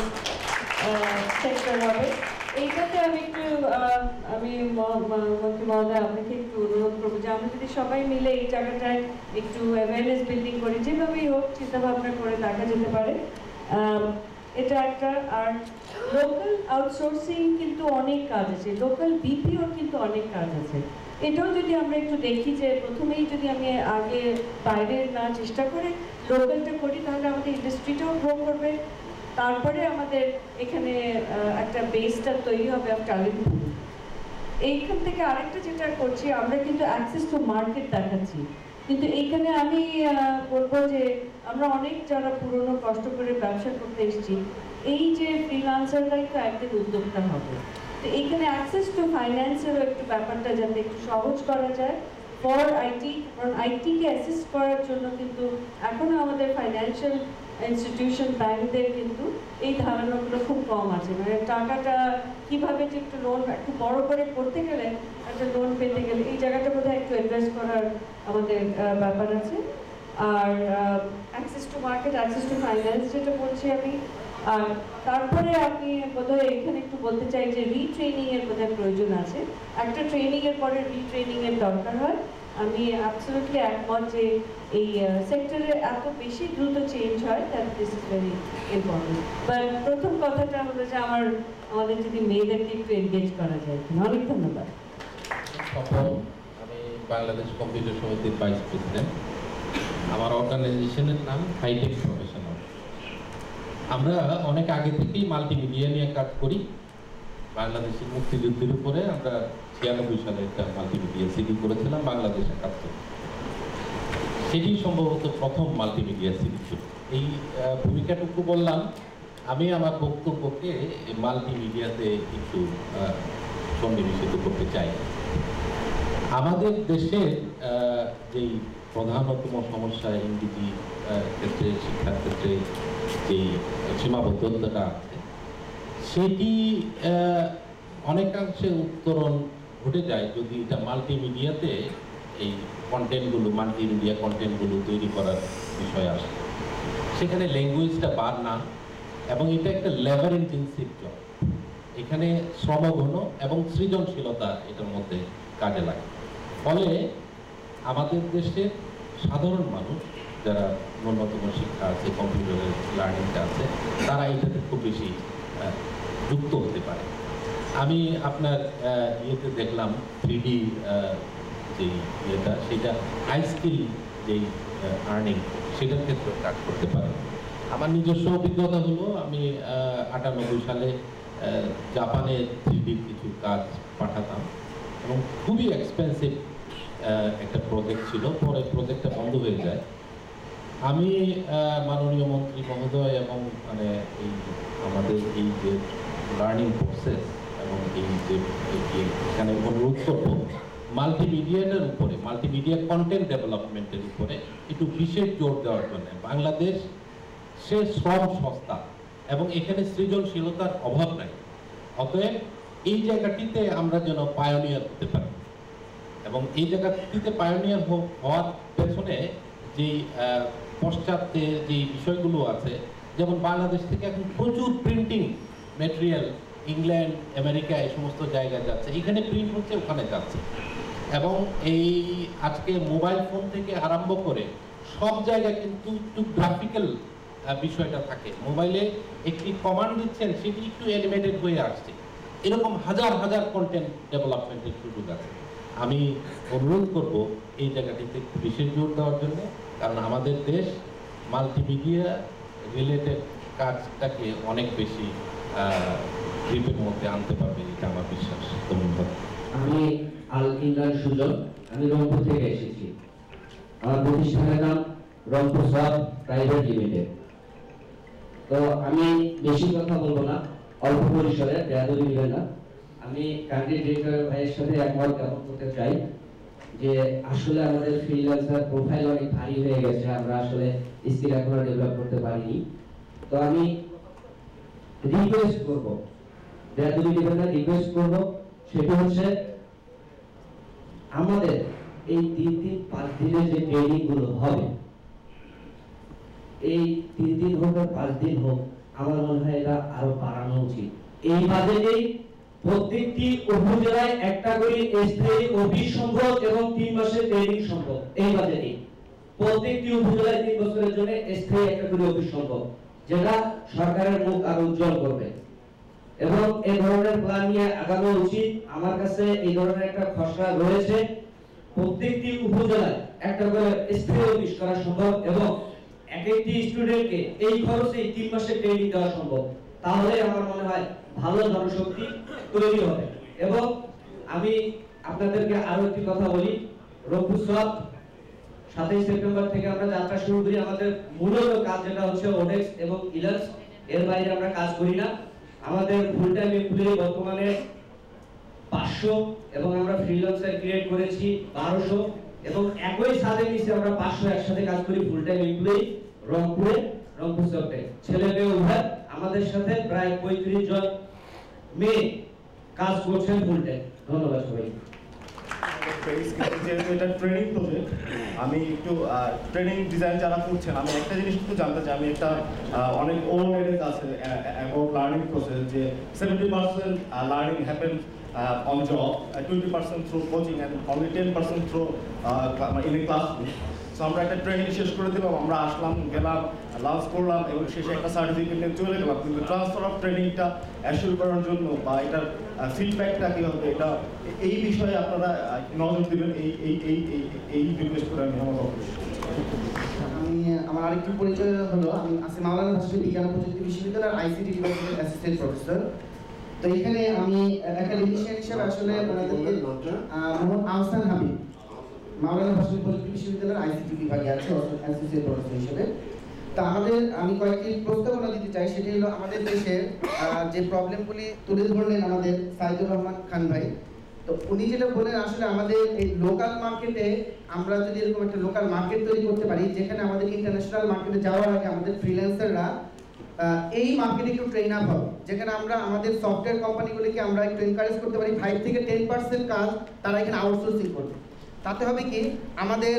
সেক্টর হবে। এইটাতে আমি একটু মন্ত্রী মহোদয় আপনাকে একটু অনুরোধ করবো যে আমরা যদি সবাই মিলে এই জায়গাটায় একটু অ্যাওয়ারনেস বিল্ডিং করি, যেভাবেই হোক চিন্তা ভাবনা করে দেখা যেতে পারে। এটা একটা। আর লোকাল আউটসোর্সিং কিন্তু অনেক কাজ আছে, লোকাল বিপিওর কিন্তু অনেক কাজ আছে। এটাও যদি আমরা একটু দেখি যে প্রথমেই যদি আমি আগে বাইরে না চেষ্টা করে লোকালটা করি, তাহলে আমাদের ইন্ডাস্ট্রিটাও গ্রো করবে, তারপরে আমাদের এখানে একটা বেসটা তৈরি হবে অফ ট্যালেন্ট পুল। এইখান থেকে আরেকটা যেটা করছি, আমরা কিন্তু অ্যাক্সেস টু মার্কেট দেখাচ্ছি, কিন্তু এইখানে আমি বলবো যে আমরা অনেক যারা পুরনো কষ্ট করে ব্যবসা করতে এসেছি, এই যে ফ্রিল্যান্সাররাই তো একদিন উদ্যোক্তা হবে। তো এইখানে অ্যাক্সেস টু ফাইন্যান্সেরও একটু ব্যাপারটা যাতে একটু সহজ করা যায় ফর আইটি, কারণ আইটিকে অ্যাসিস্ট করার জন্য কিন্তু এখনও আমাদের ফাইন্যান্সিয়াল ইনস্টিটিউশন ব্যাংকদের কিন্তু এই ধারণাগুলো খুব কম আছে। মানে টাকাটা কীভাবে যে একটু লোন একটু বড় করে করতে গেলে, একটা লোন পেতে গেলে এই জায়গাটা বোধহয় একটু অ্যাড্রেস করার আমাদের ব্যাপার আছে। আর access to market, access to finance যেটা বলছি আমি। আর তারপরে আমি বোধহয় এখানে একটু বলতে চাই যে রিট্রেনিংয়ের বোধহয় প্রয়োজন আছে। একটা ট্রেনিংয়ের পরে রিট্রেনিংয়ের দরকার হয়। আমি অ্যাবসলিউটলি একমত যে এই সেক্টরে এত বেশি দ্রুত চেঞ্জ হয়, that this is very important. But প্রথম কথাটা হলো যে আমাদের যদি মেয়েদেরকে একটু এনগেজ করা যায়। অনেক ধন্যবাদ। আমি বাংলাদেশ কম্পিউটার সমিতির ভাইস প্রেসিডেন্ট। আমার অর্গানাইজেশনের নাম হাইটেক প্রফেশনাল। আমরা অনেক আগে থেকেই মাল্টিমিডিয়া নিয়ে কাজ করি। বাংলাদেশের মুক্তিযুদ্ধের উপরে আমরা 96 সালে একটা মাল্টিমিডিয়া সিডি করেছিলাম বাংলাদেশের কাজ থেকে। সেটি সম্ভবত প্রথম মাল্টিমিডিয়া সিডি ছিল। এই ভূমিকাটুকু বললাম। আমি আমার বক্তব্যকে মাল্টিমিডিয়াতে একটু সন্নিবেশিত করতে চাই। আমাদের দেশের যেই প্রধানতম সমস্যা ইংরেজি ক্ষেত্রে, শিক্ষার ক্ষেত্রে যেই সীমাবদ্ধতাটা আছে, সেটি অনেকাংশে উত্তরণ ঘটে যায় যদি এটা মাল্টিমিডিয়াতে এই কন্টেন্টগুলো, মাল্টিমিডিয়া কন্টেন্টগুলো তৈরি করার বিষয় আসে। সেখানে ল্যাঙ্গুয়েজটা বার না, এবং এটা একটা লেবার ইন্টেন্সিভ জব। এখানে শ্রমঘন এবং সৃজনশীলতা এটার মধ্যে কাজে লাগে। ফলে আমাদের দেশের সাধারণ মানুষ যারা ন্যূনতম শিক্ষা আছে, কম্পিউটারের লার্নিংটা আছে, তারা এটাতে খুব বেশি যুক্ত হতে পারে। আমি আপনার ইয়েতে দেখলাম 3D যেই ইয়েটা, সেটা হাই স্কিল যেই আর্নিং, সেটার ক্ষেত্রে কাজ করতে পারে। আমার নিজস্ব অভিজ্ঞতা হলো, আমি 98 সালে জাপানে 3D কিছু কাজ পাঠাতাম এবং খুবই এক্সপেন্সিভ একটা প্রজেক্ট ছিল। পরে প্রজেক্টটা বন্ধ হয়ে যায়। আমি মাননীয় মন্ত্রী মহোদয় এবং মানে এই আমাদের এই যে লার্নিং প্রসেস এবং এই যে এখানে অনুরোধ করব মাল্টিমিডিয়াটার উপরে, মাল্টিমিডিয়া কন্টেন্ট ডেভেলপমেন্টের উপরে একটু বিশেষ জোর দেওয়ার জন্য। বাংলাদেশ সে শ্রম সস্তা এবং এখানে সৃজনশীলতার অভাব নাই। অতএব এই জায়গাটিতে আমরা যেন পায়োনিয়ার হতে পারি, এবং এই জায়গাটিতে পায়োনিয়ার হওয়ার পেছনে যেই পশ্চাত্যে যে বিষয়গুলো আছে, যেমন বাংলাদেশ থেকে এখন প্রচুর প্রিন্টিং ম্যাটেরিয়াল ইংল্যান্ড, আমেরিকা এই সমস্ত জায়গায় যাচ্ছে, এখানে প্রিন্ট হচ্ছে, ওখানে যাচ্ছে। এবং এই আজকে মোবাইল ফোন থেকে আরম্ভ করে সব জায়গায় কিন্তু একটু গ্রাফিক্যাল বিষয়টা থাকে। মোবাইলে একটি কমান্ড দিচ্ছেন, সেটি একটু এলিমেটেড হয়ে আসছে। এরকম হাজার হাজার কন্টেন্ট ডেভেলপমেন্টের সুযোগ আছে। আমি অনুরোধ করব এই জায়গাটিতে একটু বিশেষ জোর দেওয়ার জন্য, কারণ আমাদের দেশ মাল্টিমিডিয়া রিলেটেড কাজটাকে অনেক বেশি গ্রিপের মধ্যে আনতে পারবে, এটা আমার বিশ্বাস। ধন্যবাদ। আমি আল ইমরান সুজন, আমি রংপুর থেকে এসেছি। আমার প্রতিষ্ঠানের নাম রংপুর সব প্রাইভেট লিমিটেড। তো আমি বেশি কথা বলবো না, অল্প পরিসরে, বেয়াদবি নেবেন না। আমি কান্ট্রি ডিরেক্টর ভাইয়ের সাথে একমত জ্ঞাপন করতে চাই যে আসলে আমাদের ফ্রিল্যান্সার প্রোফাইল অনেক ভারী হয়ে গেছে, আমরা আসলে স্কিল এখনো ডেভেলপ করতে পারিনি। তো আমি রিকোয়েস্ট করব, বেয়াদবি নেবেন না, রিকোয়েস্ট করব, সেটা হচ্ছে আমাদের এই 3-5 দিনের যে ট্রেনিং গুলো হবে, এই 3 দিন হোক বা 5 দিন হোক, আমার মনে হয় এটা আরো বাড়ানো উচিত। এই বাজেটেই প্রত্যেকটি উপজেলায় একটা করে স্থায়ী অফিস সম্ভব এবং 3 মাসের ট্রেনিং সম্ভব। এই বাজেটেই প্রত্যেকটি উপজেলায় 3 বছরের জন্য স্থায়ী একটা করে অফিস সম্ভব, যেটা সরকারের মুখ আরো উজ্জ্বল করবে। এবং এই ধরনের প্ল্যান নিয়ে আগানো উচিত। আমার কাছে এই ধরনের একটা খসড়া রয়েছে, প্রত্যেকটি উপজেলায় একটা করে স্থায়ী অফিস করা সম্ভব এবং এক একটি স্টুডেন্টকে এই খরচে 3 মাসের ট্রেনিং দেওয়া সম্ভব। তাহলে আমার মনে হয় ভালো জনশক্তি তৈরি হবে। এবং আমি আপনাদেরকে আরো একটি কথা বলি, রংপুর সব 27 সেপ্টেম্বর থেকে আমরা যাত্রা শুরু করি। আমাদের মূলত কাজ যেটা হচ্ছে ওডেক্স এবং ইলার্স, এর বাইরে আমরা কাজ করি না। আমাদের ফুল টাইম এমপ্লয়ি বর্তমানে 500 এবং আমরা ফ্রিল্যান্সার ক্রিয়েট করেছি 1200 এবং একই ছাদের নিচে আমরা 500 একসাথে কাজ করি ফুল টাইম এমপ্লয়ি রংপুরে, রংপুর সফটে ছেলে মেয়ে উভয়। আমাদের সাথে প্রায় 35 জন মেয়ে কাজ করছেন ফুল টাইম। ধন্যবাদ সবাই। যেহেতু এটা ট্রেনিং প্রজেক্ট, আমি একটু ট্রেনিং ডিজাইন যারা করছেন, আমি একটা জিনিস একটু জানতে চাই। আমি একটা অনেক ওল্ড এডেজ আছে অ্যাবাউট লার্নিং প্রসেস, যে 70% learning happen on job, 20% through coaching and only 10% through in a classroom. So আমরা একটা ট্রেনিং শেষ করে দিলাম, আমরা আসলাম, গেলাম, লাঞ্চ করলাম এবং শেষে একটা সার্টিফিকেট নিয়ে চলে গেলাম। কিন্তু ট্রান্সফার অফ ট্রেনিংটা অ্যাসিওর করার জন্য বা এটার ফিডব্যাকটা কী হবে, এটা এই বিষয়ে আপনারা নজর দেবেন, এই রিকোয়েস্ট করে আমি আমার আমার আরেকটু পরিচয় হলো, আমি আছি মাওলানা ভাষানী বিজ্ঞান ও প্রযুক্তি বিশ্ববিদ্যালয়ের আইসিটি ডিপার্টমেন্টের অ্যাসিস্ট্যান্ট প্রফেসর। তো এখানে আমি একাডেমিশিয়ান হিসেবে আসলে মোহাম্মদ আহসান হাবিব মাওলানা ভাষানী প্রযুক্তি বিশ্ববিদ্যালয়ের আইসিটি বিভাগে আছে অ্যাসোসিয়েট প্রফেসর হিসেবে। তা আমি কয়েকটি প্রস্তাবনা দিতে চাই। সেটি হলো আমাদের দেশের যে প্রবলেমগুলি তুলে ধরলেন আমাদের সাইদুর রহমান খান ভাই। তো উনি যেটা বলেন, আসলে আমাদের এই লোকাল মার্কেটে আমরা যদি এরকম একটা লোকাল মার্কেট তৈরি করতে পারি, যেখানে আমাদের ইন্টারন্যাশনাল মার্কেটে যাওয়ার আগে আমাদের ফ্রিল্যান্সাররা এই মার্কেটে একটু ট্রেন আপ হবে, যেখানে আমরা আমাদের সফটওয়্যার কোম্পানিগুলিকে আমরা একটু এনকারেজ করতে পারি 5 থেকে 10% কাজ তারা এখানে আউটসোর্সিং করবে। তাতে হবে কি, আমাদের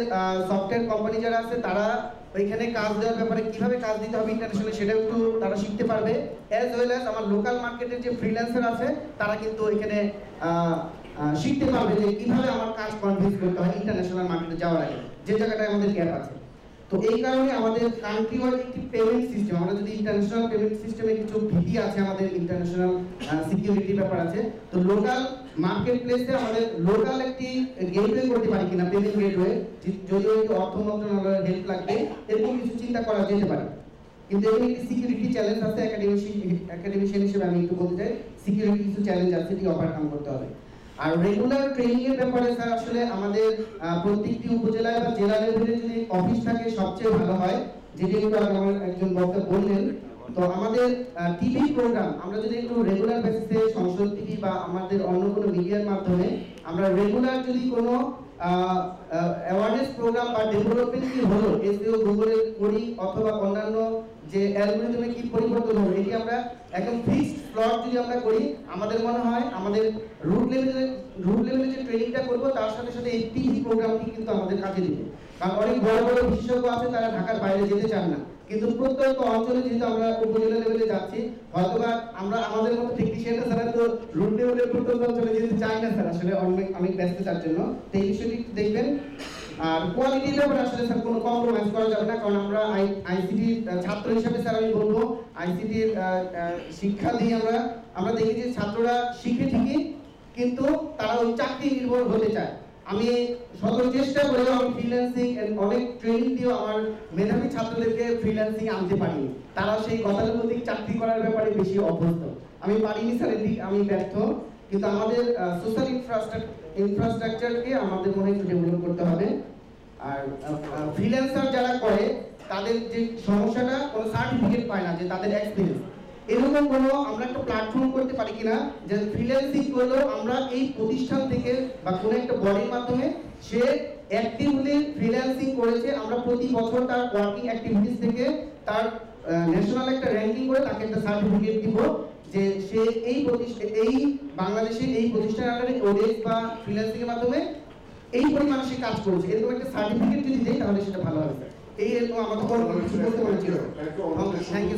সফটওয়্যার কোম্পানি যারা আছে তারা ওইখানে কাজ দেওয়ার ব্যাপারে কিভাবে কাজ দিতে হবে ইন্টারন্যাশনালি সেটা একটু তারা শিখতে পারবে, অ্যাজ ওয়েল অ্যাজ আমার লোকাল মার্কেটের যে ফ্রিল্যান্সার আছে তারা কিন্তু ওইখানে শিখতে পারবে যে কিভাবে আমার কাজ কনভিন্স করতে হয় ইন্টারন্যাশনাল মার্কেটে যাওয়ার আগে, যে জায়গাটায় আমাদের গ্যাপ আছে। তো এই কারণে আমাদের কান্ট্রি ওয়াইড একটি পেমেন্ট সিস্টেম, আমরা যদি ইন্টারন্যাশনাল পেমেন্ট সিস্টেমে কিছু ভীতি আছে, আমাদের ইন্টারন্যাশনাল সিকিউরিটি ব্যাপার আছে, তো লোকাল মার্কেট প্লেসে আমাদের লোকাল একটি গেটওয়ে করতে পারি কিনা, পেমেন্ট গেটওয়ে, যদিও একটু অর্থ মন্ত্রণালয়ের হেল্প লাগবে, এরকম কিছু চিন্তা করা যেতে পারে। কিন্তু এখানে একটি সিকিউরিটি চ্যালেঞ্জ আছে, একাডেমিশিয়ান হিসেবে আমি একটু বলতে চাই, সিকিউরিটি কিছু চ্যালেঞ্জ আছে, এটি ওভারকাম করতে হবে। আর রেগুলার ট্রেনিং এর ব্যাপারে স্যার আসলে আমাদের প্রত্যেকটি উপজেলায় বা জেলা লেভেলে যদি অফিস থাকে সবচেয়ে ভালো হয়, যেটি একটু আগে আমার একজন বক্তা বললেন। তো আমাদের টিভি প্রোগ্রাম আমরা যদি একটু রেগুলার বেসিসে সংসদ টিভি বা আমাদের অন্য কোনো মিডিয়ার মাধ্যমে আমরা রেগুলার যদি কোনো অ্যাওয়ারনেস প্রোগ্রাম বা ডেভেলপমেন্ট কি হলো এসইও গুগলে করি অথবা অন্যান্য যে অ্যালগরিদমে কি পরিবর্তন হলো, এটি আমরা একদম ফিক্সড প্লট যদি আমরা করি, আমাদের মনে হয় আমাদের রুট লেভেলে যে ট্রেনিংটা করবো তার সাথে সাথে এই টিভি প্রোগ্রামটি কিন্তু আমাদের কাজে দিবে। কারণ অনেক বড় বড় বিশেষজ্ঞ আছে, তারা ঢাকার বাইরে যেতে চান না, কিন্তু প্রত্যন্ত অঞ্চলে যেহেতু আমরা উপজেলা লেভেলে যাচ্ছি, হয়তোবা আমরা আমাদের মতো টেকনিশিয়ানরা ছাড়া তো রুট লেভেলের প্রত্যন্ত অঞ্চলে যেতে চাই না স্যার, আসলে অনেক ব্যস্ততার জন্য। তো এই বিষয়টি দেখবেন। আর কোয়ালিটির ব্যাপারে আসলে স্যার কোনো কম্প্রোমাইজ করা যাবে না, কারণ আমরা আইসিটি ছাত্র হিসেবে স্যার আমি বলবো আইসিটির শিক্ষা দিয়ে আমরা দেখি যে ছাত্ররা শিখে ঠিকই, কিন্তু তারা ওই চাকরি নির্ভর হতে চায়। আমি শত চেষ্টা করেও আমি ফ্রিল্যান্সিং অনেক ট্রেনিং দিয়েও আমার মেধাবী ছাত্রদেরকে ফ্রিল্যান্সিং আনতে পারিনি। তারা সেই গতানুগতিক চাকরি করার ব্যাপারে বেশি অভ্যস্ত। আমি পারিনি স্যার, আমি ব্যর্থ। কিন্তু আমাদের সোশ্যাল ইনফ্রাস্ট্রাকচারকে আমাদের মনে হয় একটু ডেভেলপ করতে হবে। আর ফ্রিল্যান্সার যারা করে তাদের যে সমস্যাটা, কোনো সার্টিফিকেট পায় না যে তাদের এক্সপিরিয়েন্স, এরকম কোনো আমরা একটা প্ল্যাটফর্ম করতে পারি কিনা যে ফ্রিল্যান্সিং করলেও আমরা এই প্রতিষ্ঠান থেকে বা কোনো একটা বডির মাধ্যমে সে অ্যাক্টিভলি ফ্রিল্যান্সিং করেছে, আমরা প্রতি বছর তার ওয়ার্কিং অ্যাক্টিভিটিস থেকে তার ন্যাশনাল একটা র্যাঙ্কিং করে তাকে একটা সার্টিফিকেট দিব যে সে এই বাংলাদেশে এই প্রতিষ্ঠান আন্ডারে ওডেক্স বা ফ্রিল্যান্সিং এর মাধ্যমে এই পরিমাণে সে কাজ করেছে, এরকম একটা সার্টিফিকেট যদি দেয় তাহলে সেটা ভালো হবে। এই এরকম আমাদের বলতে বলেছিল। Thank you.